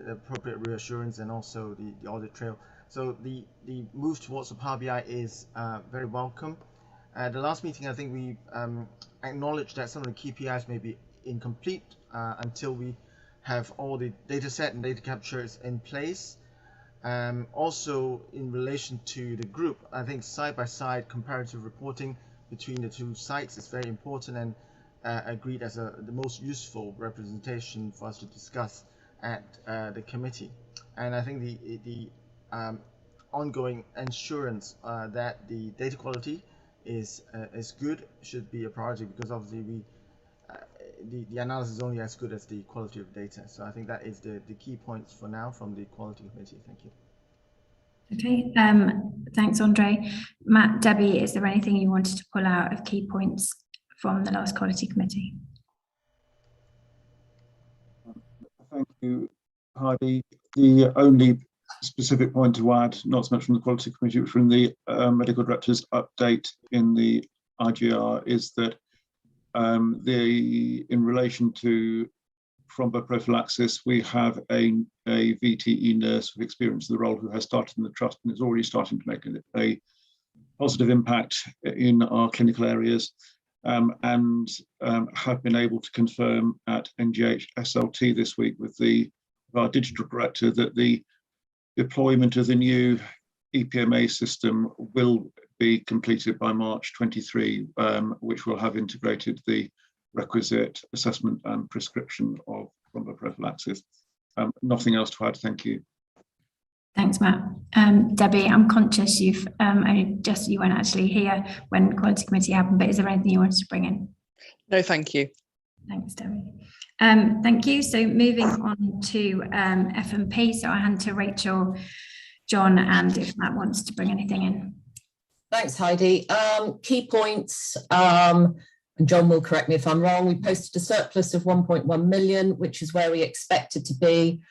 appropriate reassurance and also the audit trail. So the move towards the Power BI is very welcome. At the last meeting, I think we acknowledged that some of the KPIs may be incomplete until we have all the data set and data captures in place. Also, in relation to the group, I think side-by-side comparative reporting between the two sites is very important and agreed as the most useful representation for us to discuss at the committee. And I think the ongoing assurance that the data quality is good should be a priority, because obviously the analysis is only as good as the quality of data. So I think that is the key points for now from the Quality Committee. Thank you. Okay, thanks, Andre. Matt, Debbie, is there anything you wanted to pull out of key points from the last Quality Committee? Thank you, Heidi. The only specific point to add, not so much from the Quality Committee, but from the Medical Director's update in the IGR, is that in relation to thromboprophylaxis, we have a VTE nurse with experience of the role who has started in the trust and is already starting to make a positive impact in our clinical areas, and have been able to confirm at NGH SLT this week with our digital director that the deployment of the new EPMA system will be completed by March 23, which will have integrated the requisite assessment and prescription of thromboprophylaxis. Nothing else to add, thank you. Thanks, Matt. Debbie, I'm conscious you weren't actually here when Quality Committee happened, but is there anything you wanted to bring in? No, thank you. Thanks, Debbie. Thank you. So moving on to F&P, so I hand to Rachel, John, and if Matt wants to bring anything in. Thanks, Heidi. Key points, and John will correct me if I'm wrong. We posted a surplus of 1.1 million, which is where we expected to be.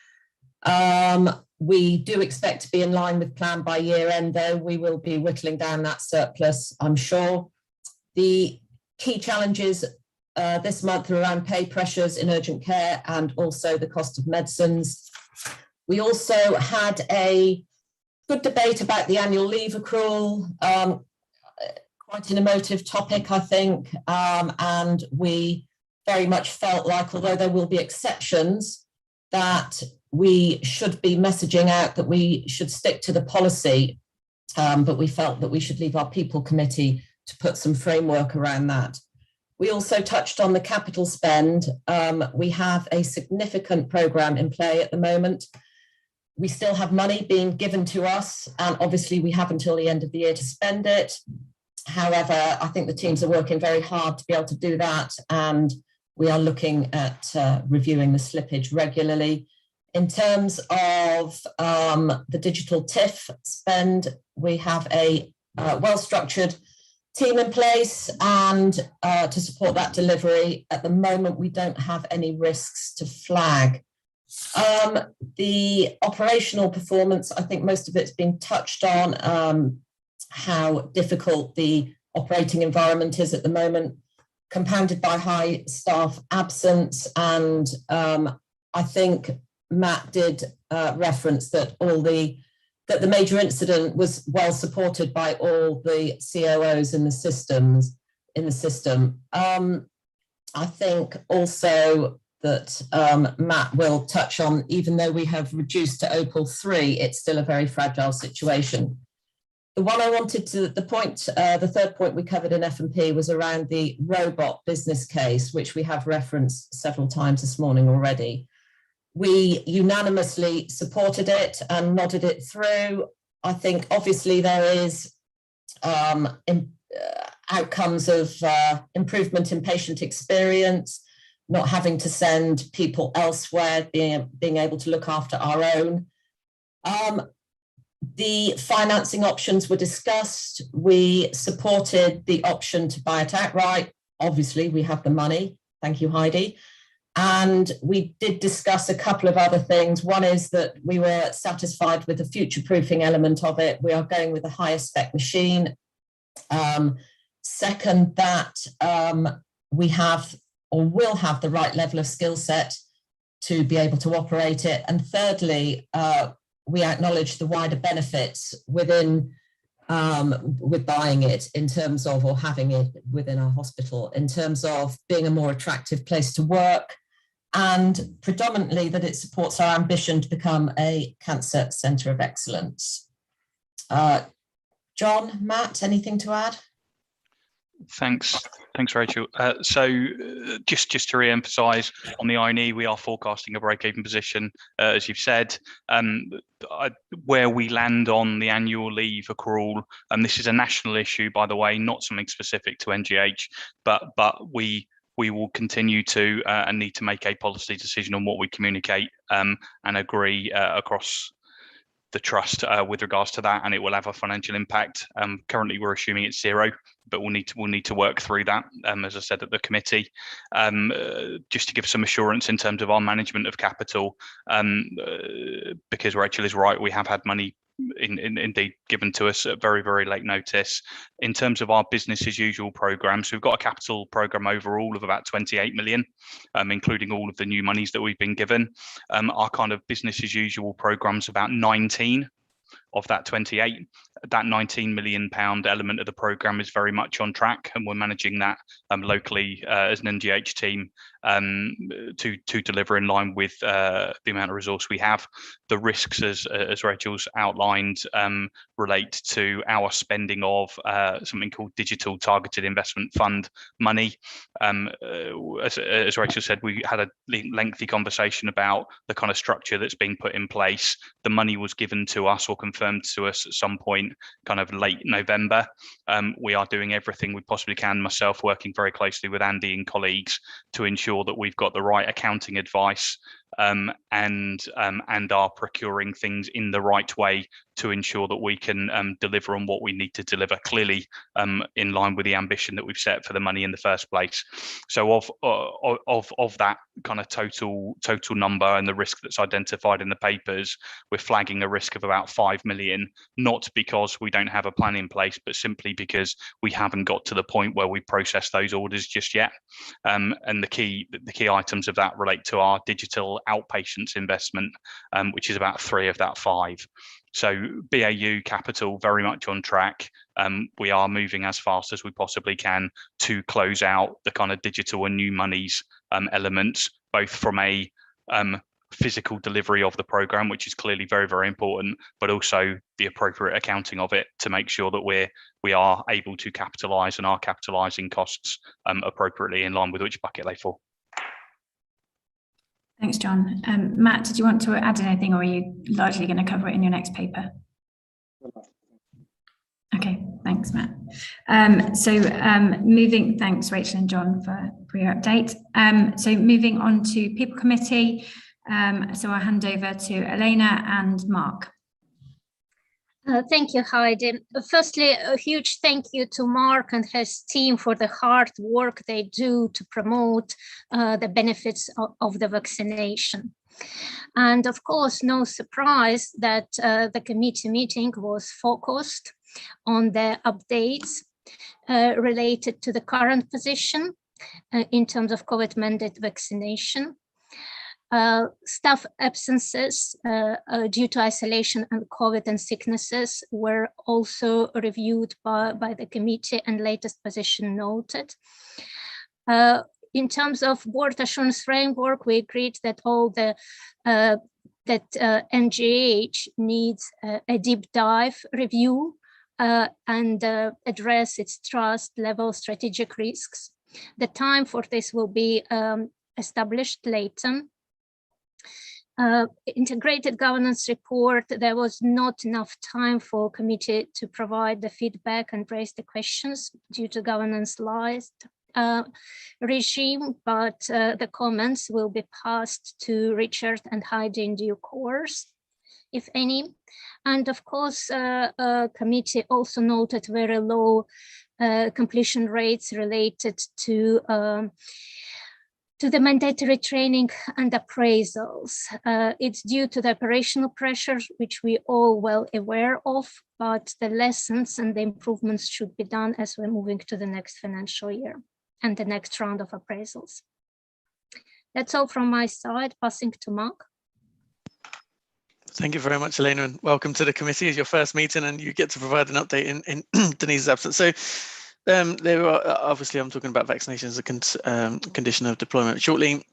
We do expect to be in line with plan by year end, though. We will be whittling down that surplus, I'm sure. The key challenges this month are around pay pressures in urgent care and also the cost of medicines. We also had a good debate about the annual leave accrual, quite an emotive topic, I think, and we very much felt like, although there will be exceptions, that we should be messaging out that we should stick to the policy, but we felt that we should leave our people committee to put some framework around that. We also touched on the capital spend. We have a significant programme in play at the moment. We still have money being given to us, and obviously we have until the end of the year to spend it. However, I think the teams are working very hard to be able to do that, and we are looking at reviewing the slippage regularly. In terms of the digital TIF spend, we have a well-structured team in place, and to support that delivery. At the moment, we don't have any risks to flag. The operational performance, I think most of it's been touched on, how difficult the operating environment is at the moment, compounded by high staff absence. And I think Matt did reference that the major incident was well supported by all the COOs in the system. I think also that Matt will touch on, even though we have reduced to Opal 3, it's still a very fragile situation. The one I wanted to, the third point we covered in F&P was around the robot business case, which we have referenced several times this morning already. We unanimously supported it and nodded it through. I think obviously there is outcomes of improvement in patient experience, not having to send people elsewhere, being able to look after our own. The financing options were discussed. We supported the option to buy it outright. Obviously, we have the money. Thank you, Heidi. And we did discuss a couple of other things. One is that we were satisfied with the future-proofing element of it. We are going with a higher spec machine. Second, that we have or will have the right level of skill set to be able to operate it. And thirdly, we acknowledge the wider benefits within with buying it in terms of, or having it within our hospital, in terms of being a more attractive place to work, and predominantly that it supports our ambition to become a cancer centre of excellence. John, Matt, anything to add? Thanks, Rachel. So just to re-emphasise on the I&E, we are forecasting a break-even position, as you've said. Where we land on the annual leave accrual, and this is a national issue, by the way, not something specific to NGH, but we will continue to and need to make a policy decision on what we communicate and agree across the trust with regards to that, and it will have a financial impact. Currently, we're assuming it's zero, but we'll need to work through that, as I said at the committee, just to give some assurance in terms of our management of capital, because Rachel is right, we have had money indeed given to us at very, very late notice. In terms of our business as usual programs, we've got a capital program overall of about 28 million, including all of the new monies that we've been given. Our kind of business as usual programs about 19 of that 28. That 19 million pound element of the programme is very much on track, and we're managing that locally as an NGH team to deliver in line with the amount of resource we have. The risks, as Rachel's outlined, relate to our spending of something called Digital Targeted Investment Fund money. As Rachel said, we had a lengthy conversation about the kind of structure that's being put in place. The money was given to us or confirmed to us at some point kind of late November. We are doing everything we possibly can, myself working very closely with Andy and colleagues, to ensure that we've got the right accounting advice and are procuring things in the right way to ensure that we can deliver on what we need to deliver, clearly in line with the ambition that we've set for the money in the first place. So of that kind of total number and the risk that's identified in the papers, we're flagging a risk of about 5 million, not because we don't have a plan in place, but simply because we haven't got to the point where we process those orders just yet. And the key items of that relate to our digital outpatients investment, which is about 3 of that 5. So BAU capital very much on track. We are moving as fast as we possibly can to close out the kind of digital and new monies elements, both from a physical delivery of the program, which is clearly very, very important, but also the appropriate accounting of it to make sure that we are able to capitalise and are capitalising costs appropriately in line with which bucket they fall. Thanks, John. Matt, did you want to add anything, or are you largely going to cover it in your next paper? Okay, thanks, Matt. Thanks, Rachel and John, for your update. So moving on to People Committee. So I'll hand over to Elena and Mark. Thank you, Heidi. Firstly, a huge thank you to Mark and his team for the hard work they do to promote the benefits of the vaccination. And of course, no surprise that the committee meeting was focused on the updates related to the current position in terms of COVID mandate vaccination. Staff absences due to isolation and COVID and sicknesses were also reviewed by the committee and latest position noted. In terms of board assurance framework, we agreed that all the NGH needs a deep dive review and address its trust level strategic risks. The time for this will be established later. Integrated governance report, there was not enough time for committee to provide the feedback and raise the questions due to governance lies regime, but the comments will be passed to Richard and Heidi in due course, if any. And of course, committee also noted very low completion rates related to the mandatory training and appraisals. It's due to the operational pressures, which we all well aware of, but the lessons and the improvements should be done as we're moving to the next financial year and the next round of appraisals. That's all from my side, passing to Mark. Thank you very much, Elena, and welcome to the committee. It's your first meeting and you get to provide an update in Denise's absence. So there are, obviously I'm talking about vaccination as a condition of deployment shortly.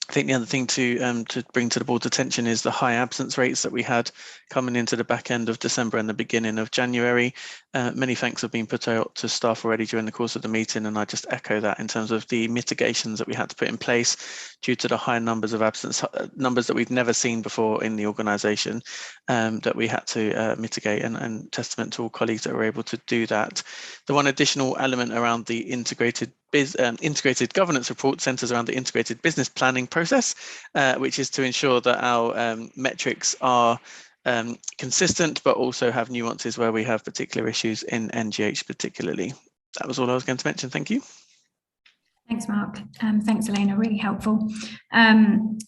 I think the other thing to bring to the board's attention is the high absence rates that we had coming into the back end of December and the beginning of January. Many thanks have been put out to staff already during the course of the meeting, and I just echo that in terms of the mitigations that we had to put in place due to the high numbers of absence, numbers that we've never seen before in the organisation, that we had to mitigate, and testament to all colleagues that were able to do that. The one additional element around the integrated governance report centres around the integrated business planning process, which is to ensure that our metrics are consistent, but also have nuances where we have particular issues in NGH particularly. That was all I was going to mention. Thank you. Thanks, Mark. Thanks, Elena. Really helpful. And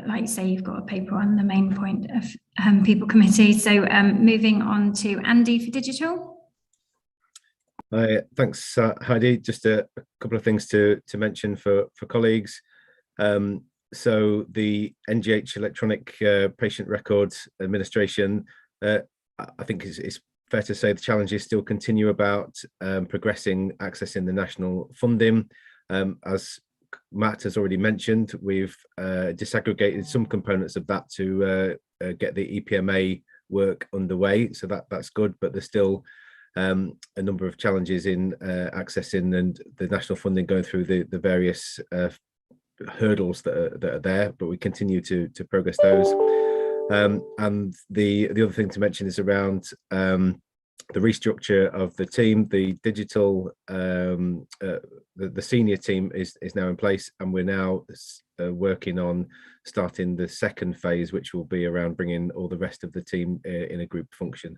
like you say, you've got a paper on the main point of People Committee. So moving on to Andy for digital. Thanks, Heidi. Just a couple of things to mention for colleagues. So the NGH electronic patient records administration, I think it's fair to say the challenges still continue about progressing accessing the national funding. As Matt has already mentioned, we've disaggregated some components of that to get the EPMA work underway, so that's good, but there's still a number of challenges in accessing and the national funding going through the various hurdles that are there, but we continue to progress those. And the other thing to mention is around the restructure of the team. The digital, the senior team is now in place, and we're now working on starting the second phase, which will be around bringing all the rest of the team in a group function.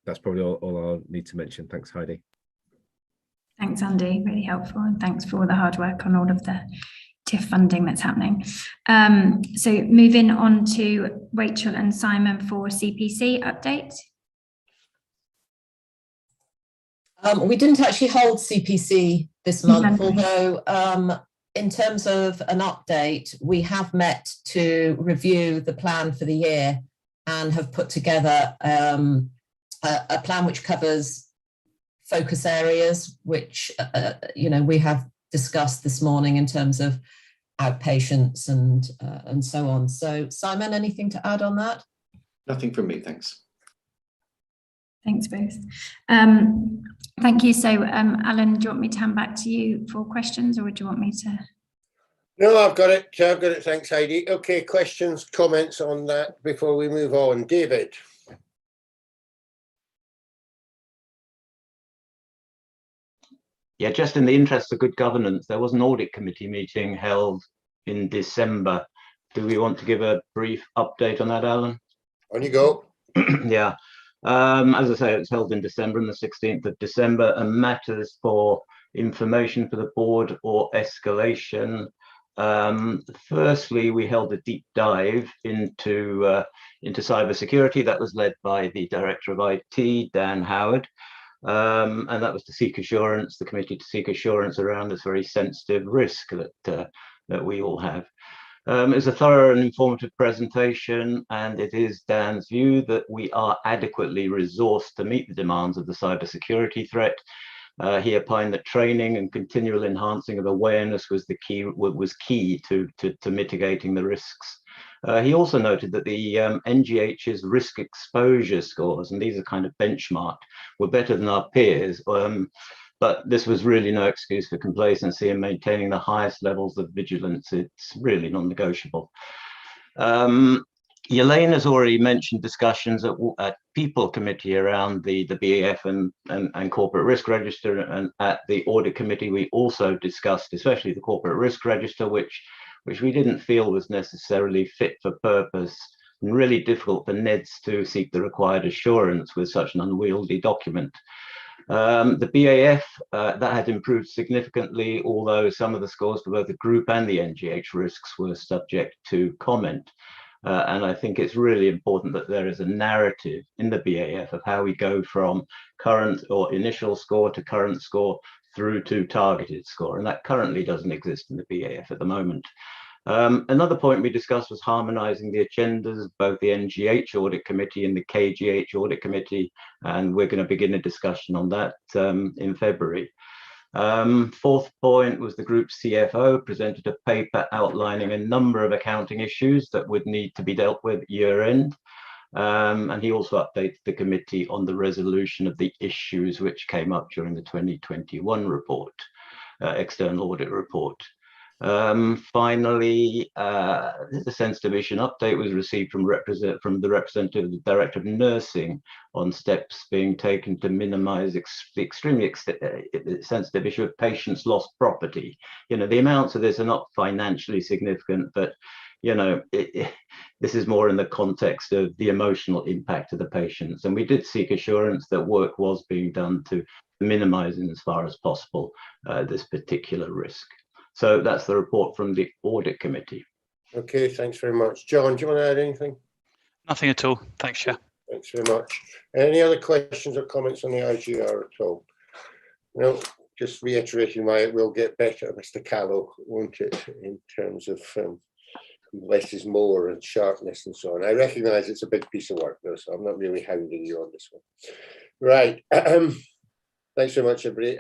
That's probably all I'll need to mention. Thanks, Heidi. Thanks, Andy. Really helpful, and thanks for all the hard work on all of the TIF funding that's happening. So moving on to Rachel and Simon for CPC update. We didn't actually hold CPC this month, although in terms of an update, we have met to review the plan for the year and have put together a plan which covers focus areas, which we have discussed this morning in terms of outpatients and so on. So, Simon, anything to add on that? Nothing from me, thanks. Thanks, both. Thank you. So, Alan, do you want me to hand back to you for questions, or do you want me to? No, I've got it. Thanks, Heidi. Okay, questions, comments on that before we move on. David. Yeah, just in the interest of good governance, there was an audit committee meeting held in December. Do we want to give a brief update on that, Alan? On you go. Yeah. As I say, it was held in December, on the 16th of December, and matters for information for the board or escalation. Firstly, we held a deep dive into cybersecurity. That was led by the Director of IT, Dan Howard. And that was to seek assurance, the committee to seek assurance around this very sensitive risk that we all have. It's a thorough and informative presentation, and it is Dan's view that we are adequately resourced to meet the demands of the cybersecurity threat. He opined that training and continual enhancing of awareness was key to mitigating the risks. He also noted that the NGH's risk exposure scores, and these are kind of benchmarked, were better than our peers. But this was really no excuse for complacency, and maintaining the highest levels of vigilance, it's really non-negotiable. Elaine has already mentioned discussions at People Committee around the BAF and Corporate Risk Register, and at the Audit Committee we also discussed especially the Corporate Risk Register, which we didn't feel was necessarily fit for purpose, and really difficult for NEDs to seek the required assurance with such an unwieldy document. The BAF, that had improved significantly, although some of the scores for both the group and the NGH risks were subject to comment. And I think it's really important that there is a narrative in the BAF of how we go from current or initial score to current score through to targeted score, and that currently doesn't exist in the BAF at the moment. Another point we discussed was harmonising the agendas, both the NGH Audit Committee and the KGH Audit Committee, and we're going to begin a discussion on that in February. Fourth point was the group CFO presented a paper outlining a number of accounting issues that would need to be dealt with year end. And he also updated the committee on the resolution of the issues which came up during the 2021 report, external audit report. Finally, the sensitive issue update was received from the representative of the Director of Nursing on steps being taken to minimise the extremely sensitive issue of patients' lost property. You know, the amounts of this are not financially significant, but you know, this is more in the context of the emotional impact of the patients. And we did seek assurance that work was being done to minimise, in as far as possible, this particular risk. So that's the report from the Audit Committee. Okay, thanks very much. John, do you want to add anything? Nothing at all. Thanks, Chair. Thanks very much. Any other questions or comments on the IGR at all? No, just reiterating why it will get better, Mr. Callow, won't it, in terms of less is more and sharpness and so on. I recognise it's a big piece of work though, so I'm not really hounding you on this one. Right. Thanks very much, everybody.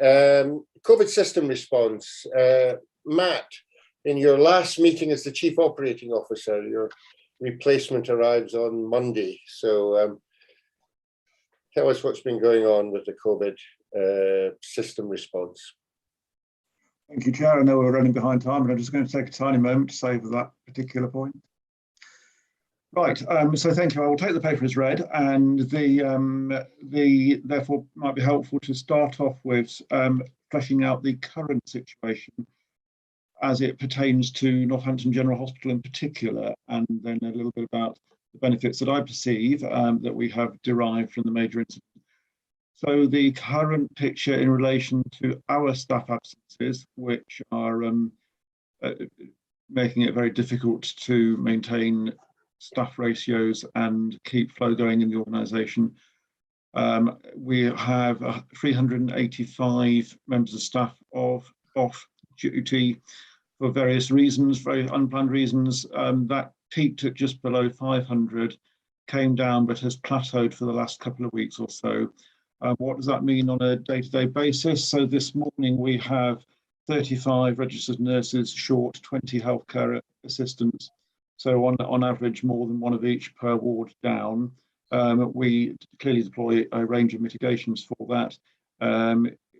COVID system response. Matt, in your last meeting as the Chief Operating Officer, your replacement arrives on Monday. So tell us what's been going on with the COVID system response. Thank you, Chair. I know we're running behind time, but I'm just going to take a tiny moment to savour that particular point. Right, so thank you. I will take the paper as read, and the therefore might be helpful to start off with fleshing out the current situation as it pertains to Northampton General Hospital in particular, and then a little bit about the benefits that I perceive that we have derived from the major incident. So the current picture in relation to our staff absences, which are making it very difficult to maintain staff ratios and keep flow going in the organisation. We have 385 members of staff off duty for various reasons, very unplanned reasons. That peaked at just below 500, came down but has plateaued for the last couple of weeks or so. What does that mean on a day-to-day basis? So this morning we have 35 registered nurses short, 20 healthcare assistants. So on average, more than one of each per ward down. We clearly deploy a range of mitigations for that,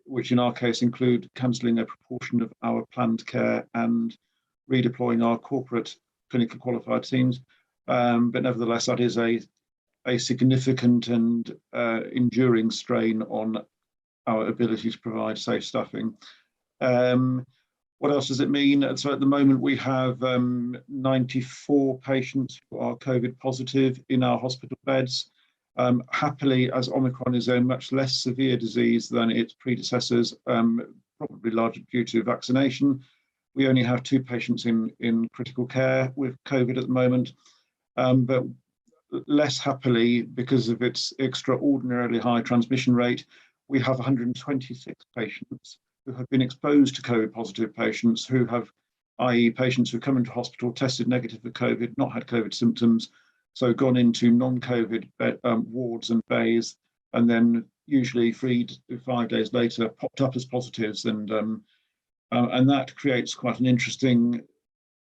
which in our case include cancelling a proportion of our planned care and redeploying our corporate clinical qualified teams. But nevertheless, that is a significant and enduring strain on our ability to provide safe staffing. What else does it mean? So at the moment we have 94 patients who are COVID positive in our hospital beds. Happily, as Omicron is a much less severe disease than its predecessors, probably largely due to vaccination, we only have 2 patients in critical care with COVID at the moment. But less happily, because of its extraordinarily high transmission rate, we have 126 patients who have been exposed to COVID positive patients who have i.e. patients who come into hospital, tested negative for COVID, not had COVID symptoms, so gone into non-COVID wards and bays, and then usually 3 to 5 days later popped up as positives, and that creates quite an interesting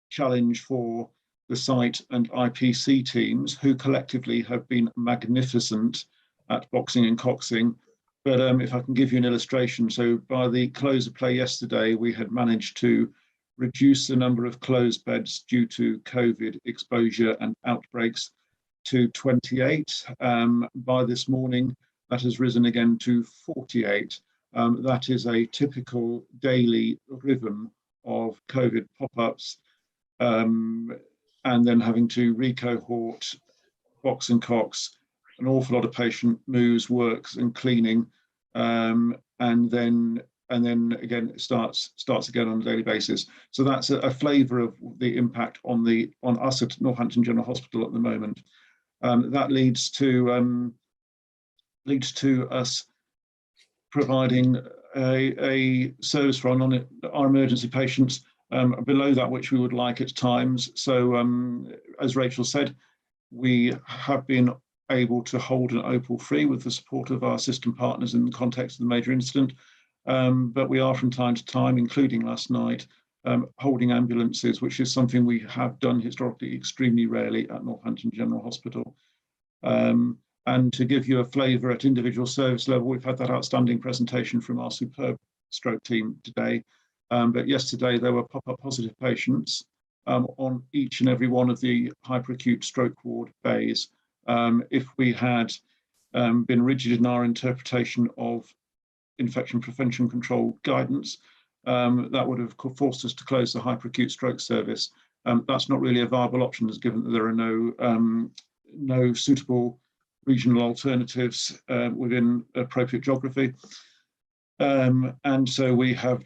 challenge for the site and IPC teams, who collectively have been magnificent at boxing and coxing. But if I can give you an illustration, so by the close of play yesterday, we had managed to reduce the number of closed beds due to COVID exposure and outbreaks to 28. By this morning, that has risen again to 48. That is a typical daily rhythm of COVID pop-ups, and then having to recohort, box and cox, an awful lot of patient moves, works and cleaning, and then again it starts again on a daily basis. So that's a flavour of the impact on us at Northampton General Hospital at the moment. That leads to us providing a service for our emergency patients below that which we would like at times. So as Rachel said, we have been able to hold an OPAL free with the support of our system partners in the context of the major incident, but we are from time to time, including last night, holding ambulances, which is something we have done historically extremely rarely at Northampton General Hospital. And to give you a flavour at individual service level, we've had that outstanding presentation from our superb stroke team today. But yesterday there were pop-up positive patients on each and every one of the hyperacute stroke ward bays. If we had been rigid in our interpretation of infection prevention control guidance, that would have forced us to close the hyperacute stroke service. That's not really a viable option, as given that there are no suitable regional alternatives within appropriate geography. And so we have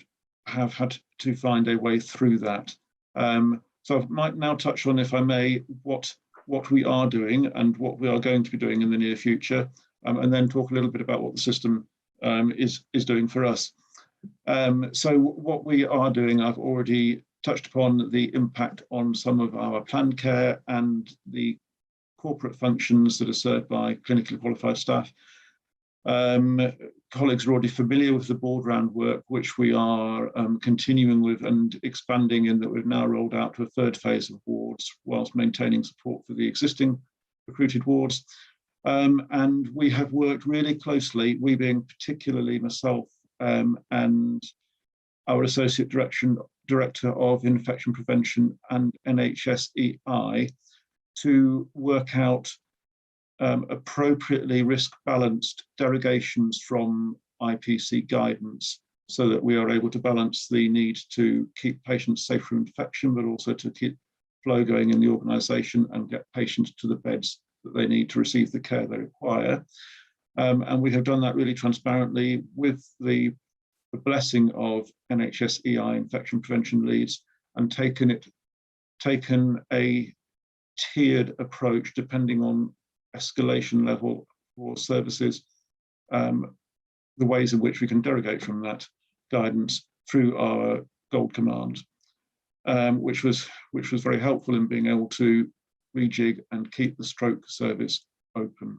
had to find a way through that. So I might now touch on, if I may, what we are doing and what we are going to be doing in the near future, and then talk a little bit about what the system is doing for us. So what we are doing, I've already touched upon the impact on some of our planned care and the corporate functions that are served by clinically qualified staff. Colleagues are already familiar with the board round work, which we are continuing with and expanding, in that we've now rolled out to a third phase of wards whilst maintaining support for the existing recruited wards. And we have worked really closely, we being particularly myself and our Associate Director of Infection Prevention and NHSEI, to work out appropriately risk-balanced derogations from IPC guidance, so that we are able to balance the need to keep patients safe from infection, but also to keep flow going in the organisation and get patients to the beds that they need to receive the care they require. And we have done that really transparently with the blessing of NHSEI infection prevention leads, and taken a tiered approach depending on escalation level for services, the ways in which we can derogate from that guidance through our gold command, which was very helpful in being able to rejig and keep the stroke service open.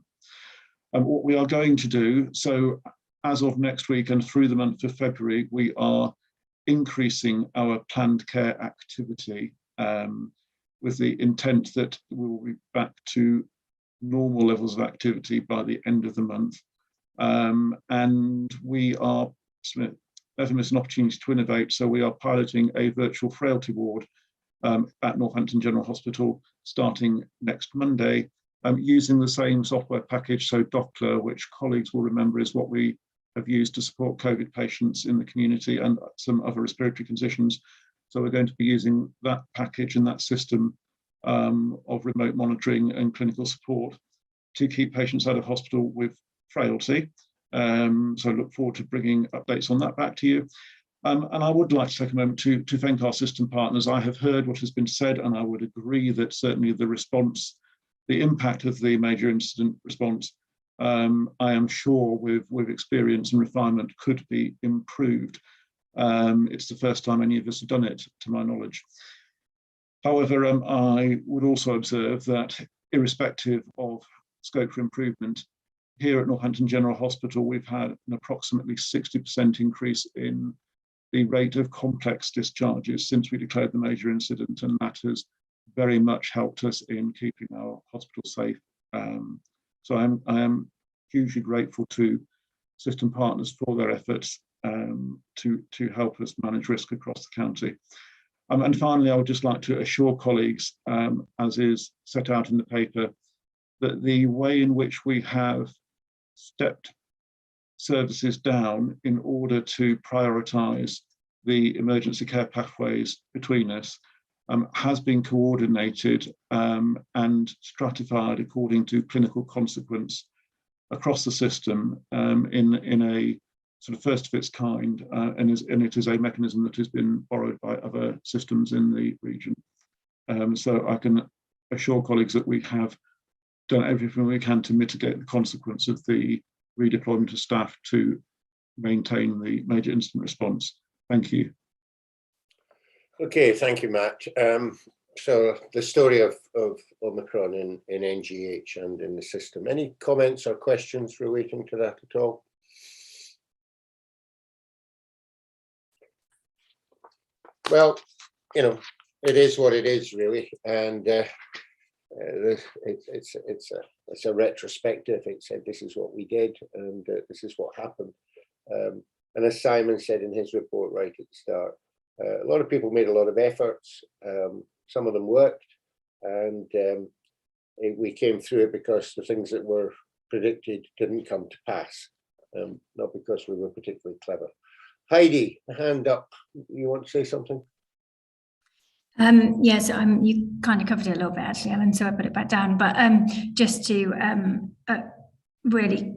And what we are going to do, so as of next week and through the month of February, we are increasing our planned care activity with the intent that we will be back to normal levels of activity by the end of the month. And we are, never miss an opportunity to innovate, so we are piloting a virtual frailty ward at Northampton General Hospital starting next Monday, using the same software package, so Doppler, which colleagues will remember is what we have used to support COVID patients in the community and some other respiratory conditions. So we're going to be using that package and that system of remote monitoring and clinical support to keep patients out of hospital with frailty. So I look forward to bringing updates on that back to you. And I would like to take a moment to thank our system partners. I have heard what has been said, and I would agree that certainly the response, the impact of the major incident response, I am sure with experience and refinement could be improved. It's the first time any of us have done it, to my knowledge. However, I would also observe that irrespective of scope for improvement, here at Northampton General Hospital, we've had an approximately 60% increase in the rate of complex discharges since we declared the major incident, and that has very much helped us in keeping our hospital safe. So I am hugely grateful to system partners for their efforts to help us manage risk across the county. And finally, I would just like to assure colleagues, as is set out in the paper, that the way in which we have stepped services down in order to prioritise the emergency care pathways between us has been coordinated and stratified according to clinical consequence across the system in a sort of first of its kind, and it is a mechanism that has been borrowed by other systems in the region. So I can assure colleagues that we have done everything we can to mitigate the consequence of the redeployment of staff to maintain the major incident response. Thank you. Okay, thank you, Matt. So the story of Omicron in NGH and in the system. Any comments or questions relating to that at all? Well, you know, it is what it is, really, and it's a retrospective. It said this is what we did, and this is what happened. And as Simon said in his report right at the start, a lot of people made a lot of efforts. Some of them worked, and we came through it because the things that were predicted didn't come to pass, not because we were particularly clever. Heidi, hand up. You want to say something? Yes, you kind of covered it a little bit actually, Ellen, so I put it back down. But just to really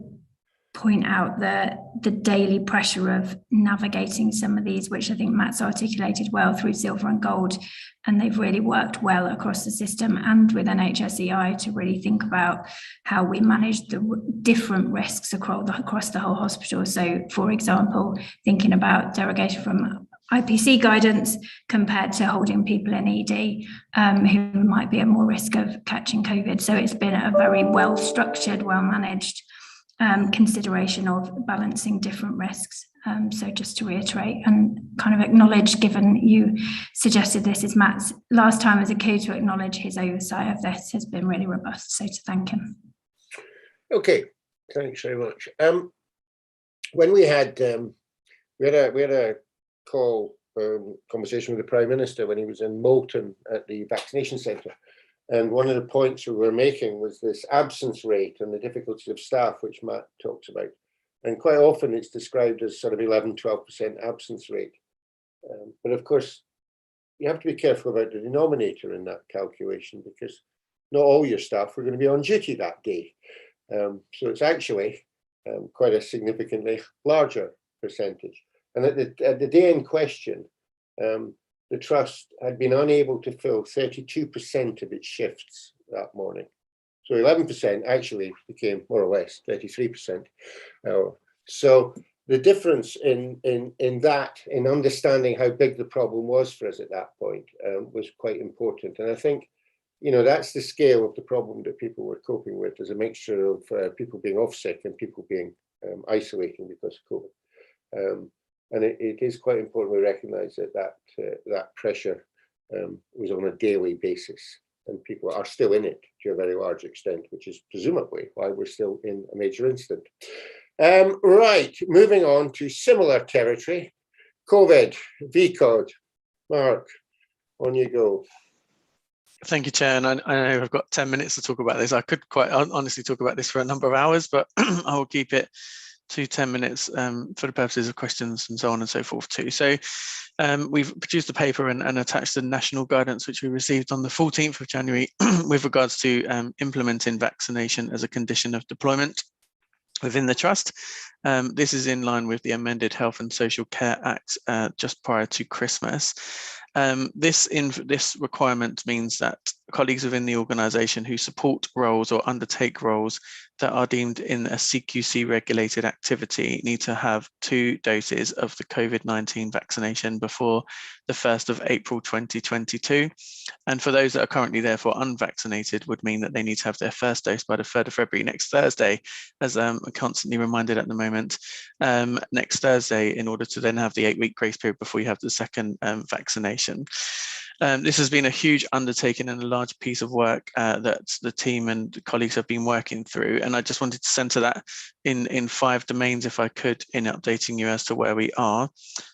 point out the daily pressure of navigating some of these, which I think Matt's articulated well through Silver and Gold, and they've really worked well across the system and with NHSEI to really think about how we manage the different risks across the whole hospital. So, for example, thinking about derogation from IPC guidance compared to holding people in ED who might be at more risk of catching COVID. So it's been a very well structured, well managed consideration of balancing different risks. So just to reiterate and kind of acknowledge, given you suggested this is Matt's last time as a co, to acknowledge his oversight of this has been really robust. So to thank him. Okay, thanks very much. When we had a conversation with the Prime Minister when he was in Moulton at the vaccination centre, and one of the points we were making was this absence rate and the difficulties of staff, which Matt talks about, and quite often it's described as sort of 11-12% absence rate, but of course you have to be careful about the denominator in that calculation, because not all your staff are going to be on duty that day, so it's actually quite a significantly larger percentage. And at the day in question, the Trust had been unable to fill 32% of its shifts that morning. So 11% actually became more or less 33%. So the difference in understanding how big the problem was for us at that point was quite important. And I think, you know, that's the scale of the problem that people were coping with, as a mixture of people being off sick and people being isolating because of COVID. And it is quite important we recognise that pressure was on a daily basis, and people are still in it to a very large extent, which is presumably why we're still in a major incident. Right, moving on to similar territory, COVID, VCOD. Mark, on you go. Thank you, Chair. And I know I've got 10 minutes to talk about this. I could quite honestly talk about this for a number of hours, but I will keep it to 10 minutes for the purposes of questions and so on and so forth too. So we've produced a paper and attached the national guidance which we received on the 14th of January with regards to implementing vaccination as a condition of deployment within the Trust. This is in line with the amended Health and Social Care Act just prior to Christmas. This requirement means that colleagues within the organisation who support roles or undertake roles that are deemed in a CQC regulated activity need to have 2 doses of the COVID-19 vaccination before the 1st of April 2022. And for those that are currently therefore unvaccinated would mean that they need to have their first dose by the 3rd of February, next Thursday, as I'm constantly reminded at the moment, next Thursday, in order to then have the 8-week grace period before you have the second vaccination. This has been a huge undertaking and a large piece of work that the team and colleagues have been working through. And I just wanted to centre that in 5 domains, if I could, in updating you as to where we are.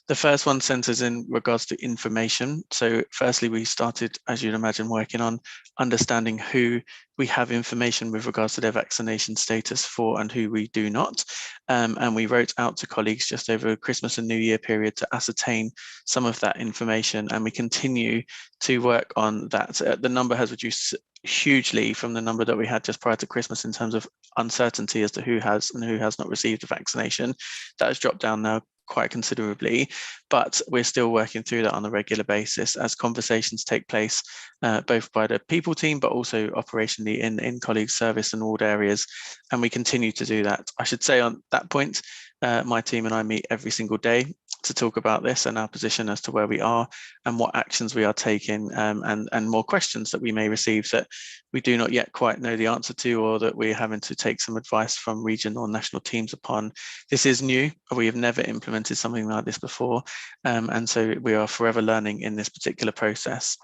The first one centres in regards to information. So firstly, we started, as you'd imagine, working on understanding who we have information with regards to their vaccination status for and who we do not. And we wrote out to colleagues just over Christmas and New Year period to ascertain some of that information. And we continue to work on that. The number has reduced hugely from the number that we had just prior to Christmas in terms of uncertainty as to who has and who has not received a vaccination. That has dropped down now quite considerably, but we're still working through that on a regular basis as conversations take place, both by the people team, but also operationally in colleague service and ward areas. And we continue to do that. I should say on that point, my team and I meet every single day to talk about this and our position as to where we are and what actions we are taking, and more questions that we may receive that we do not yet quite know the answer to, or that we're having to take some advice from regional or national teams upon. This is new. We have never implemented something like this before. And so we are forever learning in this particular process.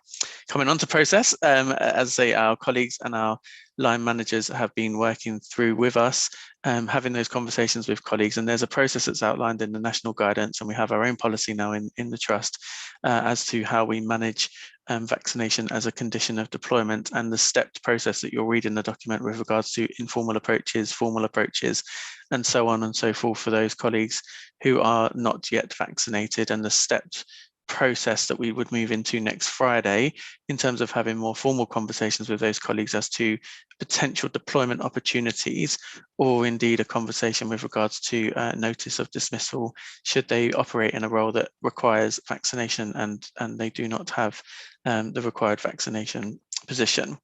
Coming on to process, as I say, our colleagues and our line managers have been working through with us, having those conversations with colleagues, and there's a process that's outlined in the national guidance, and we have our own policy now in the trust as to how we manage vaccination as a condition of deployment, and the stepped process that you'll read in the document with regards to informal approaches, formal approaches, and so on and so forth for those colleagues who are not yet vaccinated, and the stepped process that we would move into next Friday in terms of having more formal conversations with those colleagues as to potential deployment opportunities, or indeed a conversation with regards to notice of dismissal should they operate in a role that requires vaccination and they do not have the required vaccination position.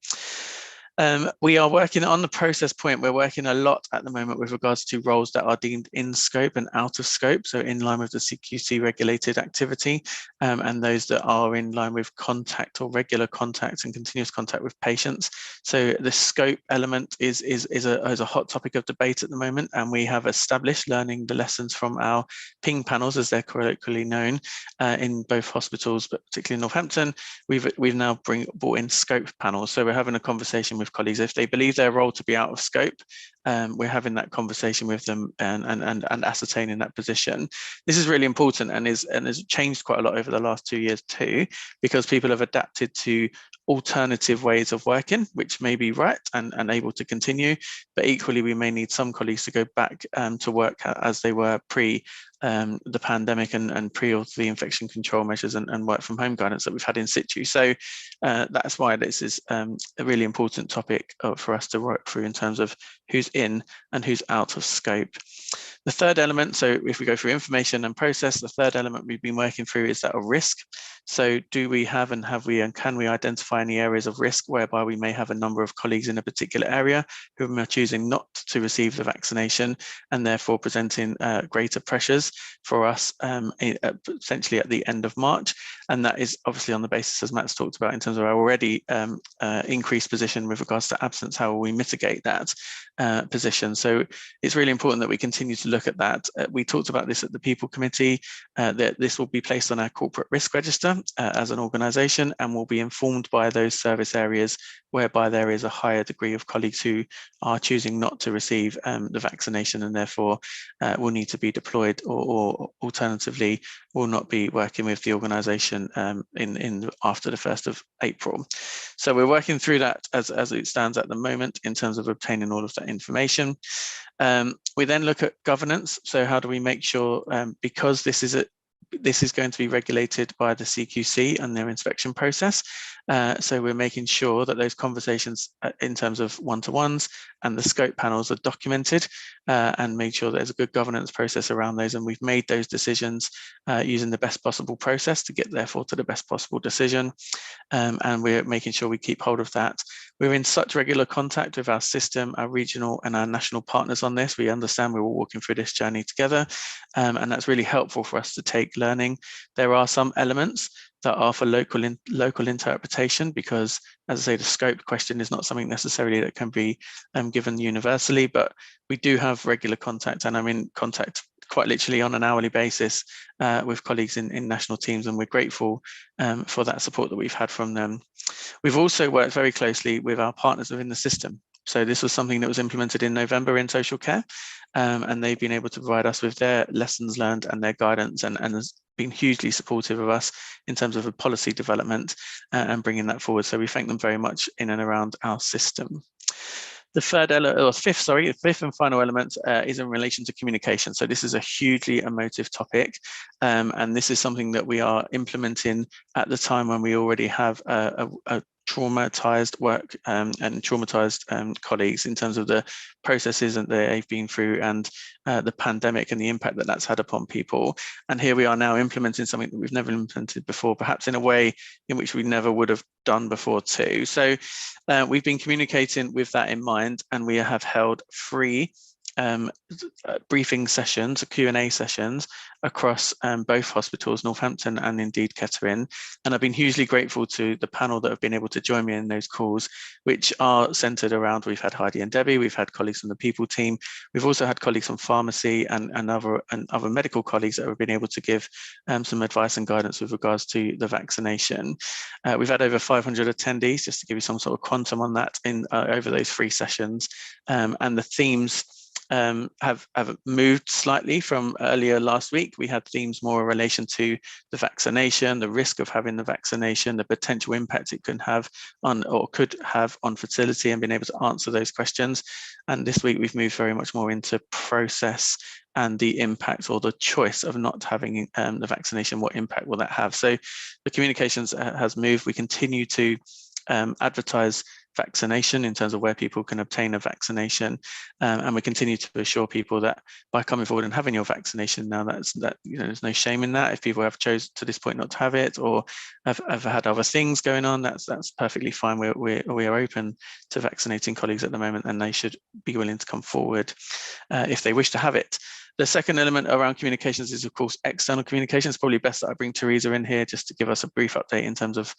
We are working on the process point. We're working a lot at the moment with regards to roles that are deemed in scope and out of scope, so in line with the CQC regulated activity, and those that are in line with contact or regular contact and continuous contact with patients. So the scope element is a hot topic of debate at the moment, and we have established, learning the lessons from our ping panels, as they're colloquially known, in both hospitals, but particularly in Northampton, we've now brought in scope panels. So we're having a conversation with colleagues if they believe their role to be out of scope. We're having that conversation with them and ascertaining that position. This is really important and has changed quite a lot over the last 2 years too, because people have adapted to alternative ways of working, which may be right and able to continue, but equally we may need some colleagues to go back to work as they were pre the pandemic and pre all the infection control measures and work from home guidance that we've had in situ. So that's why this is a really important topic for us to work through in terms of who's in and who's out of scope. The third element, so if we go through information and process, the third element we've been working through is that of risk. So do we have and can we identify any areas of risk whereby we may have a number of colleagues in a particular area who are choosing not to receive the vaccination and therefore presenting greater pressures for us potentially at the end of March. And that is obviously on the basis, as Matt's talked about, in terms of our already increased position with regards to absence, how will we mitigate that position? So it's really important that we continue to look at that. We talked about this at the People Committee, that this will be placed on our corporate risk register as an organisation and will be informed by those service areas whereby there is a higher degree of colleagues who are choosing not to receive the vaccination and therefore will need to be deployed or alternatively will not be working with the organisation after the 1st of April. So we're working through that as it stands at the moment in terms of obtaining all of that information. We then look at governance. So how do we make sure, because this is this is going to be regulated by the CQC and their inspection process. So we're making sure that those conversations in terms of one-to-ones and the scope panels are documented and made sure there's a good governance process around those. And we've made those decisions using the best possible process to get therefore to the best possible decision. And we're making sure we keep hold of that. We're in such regular contact with our system, our regional and our national partners on this. We understand we're all walking through this journey together. And that's really helpful for us to take learning. There are some elements that are for local interpretation, because, as I say, the scope question is not something necessarily that can be given universally, but we do have regular contact, and I'm in contact quite literally on an hourly basis with colleagues in national teams, and we're grateful for that support that we've had from them. We've also worked very closely with our partners within the system. So this was something that was implemented in November in social care, and they've been able to provide us with their lessons learned and their guidance, and has been hugely supportive of us in terms of a policy development and bringing that forward. So we thank them very much in and around our system. The fifth and final element is in relation to communication. So this is a hugely emotive topic, and this is something that we are implementing at the time when we already have a traumatized work and traumatized colleagues in terms of the processes that they've been through and the pandemic and the impact that that's had upon people. And here we are now implementing something that we've never implemented before, perhaps in a way in which we never would have done before too. So we've been communicating with that in mind, and we have held 3 briefing sessions, Q&A sessions across both hospitals, Northampton and indeed Kettering. And I've been hugely grateful to the panel that have been able to join me in those calls, which are centered around, we've had Heidi and Debbie, we've had colleagues from the people team, we've also had colleagues from pharmacy and other medical colleagues that have been able to give some advice and guidance with regards to the vaccination. We've had over 500 attendees, just to give you some sort of quantum on that over those 3 sessions. And the themes have moved slightly from earlier last week. We had themes more in relation to the vaccination, the risk of having the vaccination, the potential impact it can have on or could have on fertility, and being able to answer those questions. And this week we've moved very much more into process and the impact or the choice of not having the vaccination. What impact will that have? So the communications has moved. We continue to advertise vaccination in terms of where people can obtain a vaccination, and we continue to assure people that by coming forward and having your vaccination now, there's no shame in that. If people have chosen to this point not to have it or have had other things going on, that's perfectly fine. We are open to vaccinating colleagues at the moment, and they should be willing to come forward if they wish to have it. The second element around communications is, of course, external communications. It's probably best that I bring Teresa in here just to give us a brief update in terms of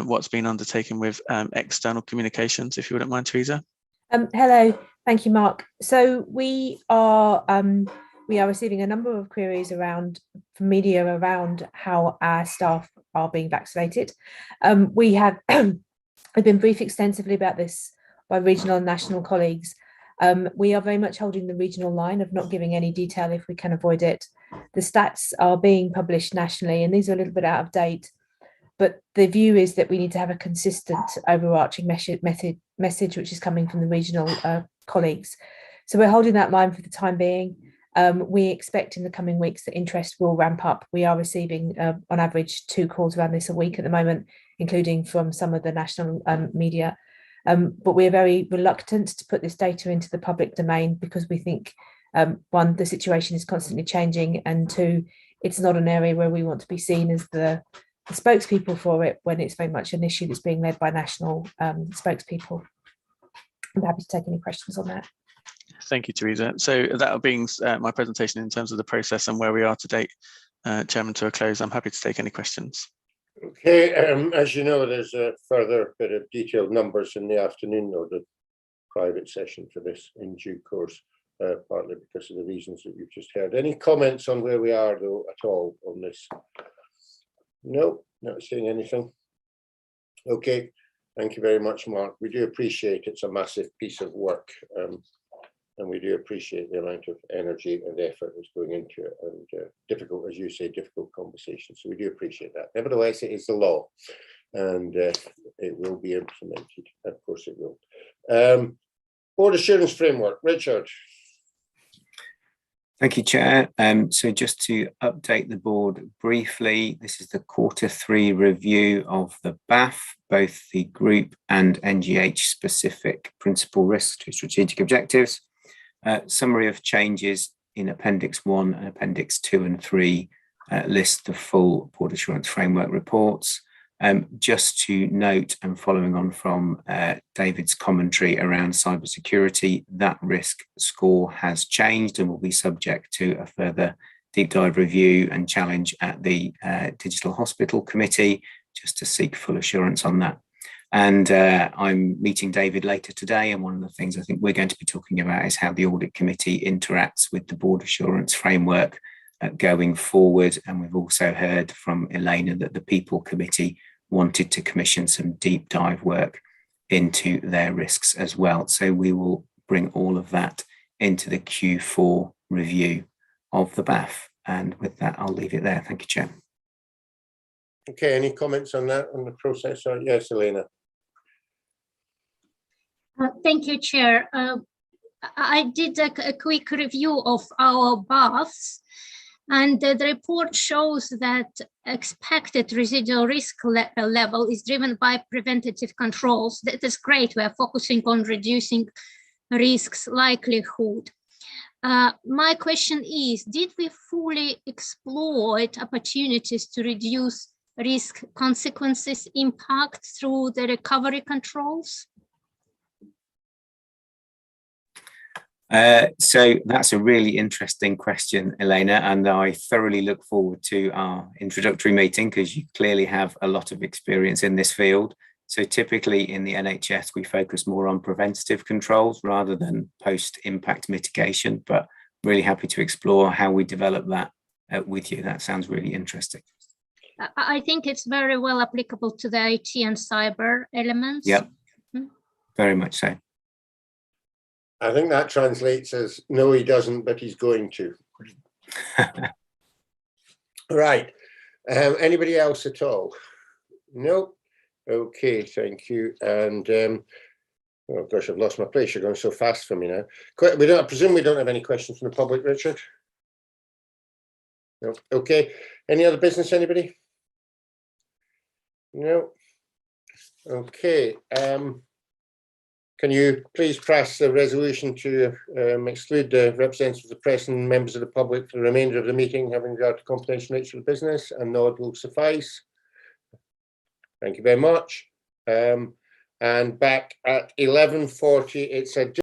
what's been undertaken with external communications, if you wouldn't mind, Teresa. Hello, thank you, Mark. So we are receiving a number of queries from media around how our staff are being vaccinated. We've been briefed extensively about this by regional and national colleagues. We are very much holding the regional line of not giving any detail if we can avoid it. The stats are being published nationally, and these are a little bit out of date, but the view is that we need to have a consistent overarching message which is coming from the regional colleagues. So we're holding that line for the time being. We expect in the coming weeks that interest will ramp up. We are receiving on average 2 calls around this a week at the moment, including from some of the national media. But we're very reluctant to put this data into the public domain because we think, 1, the situation is constantly changing, and 2, it's not an area where we want to be seen as the spokespeople for it when it's very much an issue that's being led by national spokespeople. I'm happy to take any questions on that. Thank you, Teresa. So that being my presentation in terms of the process and where we are to date, Chairman, to a close. I'm happy to take any questions. Okay, as you know, there's a further bit of detailed numbers in the afternoon, or the private session for this in due course, partly because of the reasons that you've just heard. Any comments on where we are, though, at all on this? No, not seeing anything. Okay, thank you very much, Mark. We do appreciate it's a massive piece of work, and we do appreciate the amount of energy and effort that's going into it, and difficult, as you say, difficult conversations. So we do appreciate that. Nevertheless, it is the law, and it will be implemented. Of course it will. Board Assurance Framework, Richard. Thank you, Chair. So just to update the board briefly, this is the Q3 review of the BAF, both the group and NGH specific principal risks to strategic objectives. Summary of changes in Appendix 1 and Appendix 2 and 3 list the full Board Assurance Framework reports. Just to note, and following on from David's commentary around cybersecurity, that risk score has changed and will be subject to a further deep dive review and challenge at the Digital Hospital Committee, just to seek full assurance on that. And I'm meeting David later today, and one of the things I think we're going to be talking about is how the Audit Committee interacts with the Board Assurance Framework going forward. And we've also heard from Elena that the People Committee wanted to commission some deep dive work into their risks as well. So we will bring all of that into the Q4 review of the BAF. And with that, I'll leave it there. Thank you, Chair. Okay, any comments on that, on the process? Yes, Elena. Thank you, Chair. I did a quick review of our BAFs, and the report shows that expected residual risk level is driven by preventative controls. That is great. We are focusing on reducing risks likelihood. My question is, did we fully exploit opportunities to reduce risk consequences impact through the recovery controls? So that's a really interesting question, Elena, and I thoroughly look forward to our introductory meeting because you clearly have a lot of experience in this field. So typically in the NHS, we focus more on preventative controls rather than post-impact mitigation, but really happy to explore how we develop that with you. That sounds really interesting. I think it's very well applicable to the IT and cyber elements. Yep, very much so. I think that translates as, no, he doesn't, but he's going to. Right. Anybody else at all? No? Okay, thank you. And, oh gosh, I've lost my place. You're going so fast for me now. I presume we don't have any questions from the public, Richard? No? Okay. Any other business, anybody? No? Okay. Can you please pass the resolution to exclude the representatives of the press and members of the public for the remainder of the meeting, having regard to confidential nature of the business? A nod will suffice. Thank you very much. And back at 11:40, it's a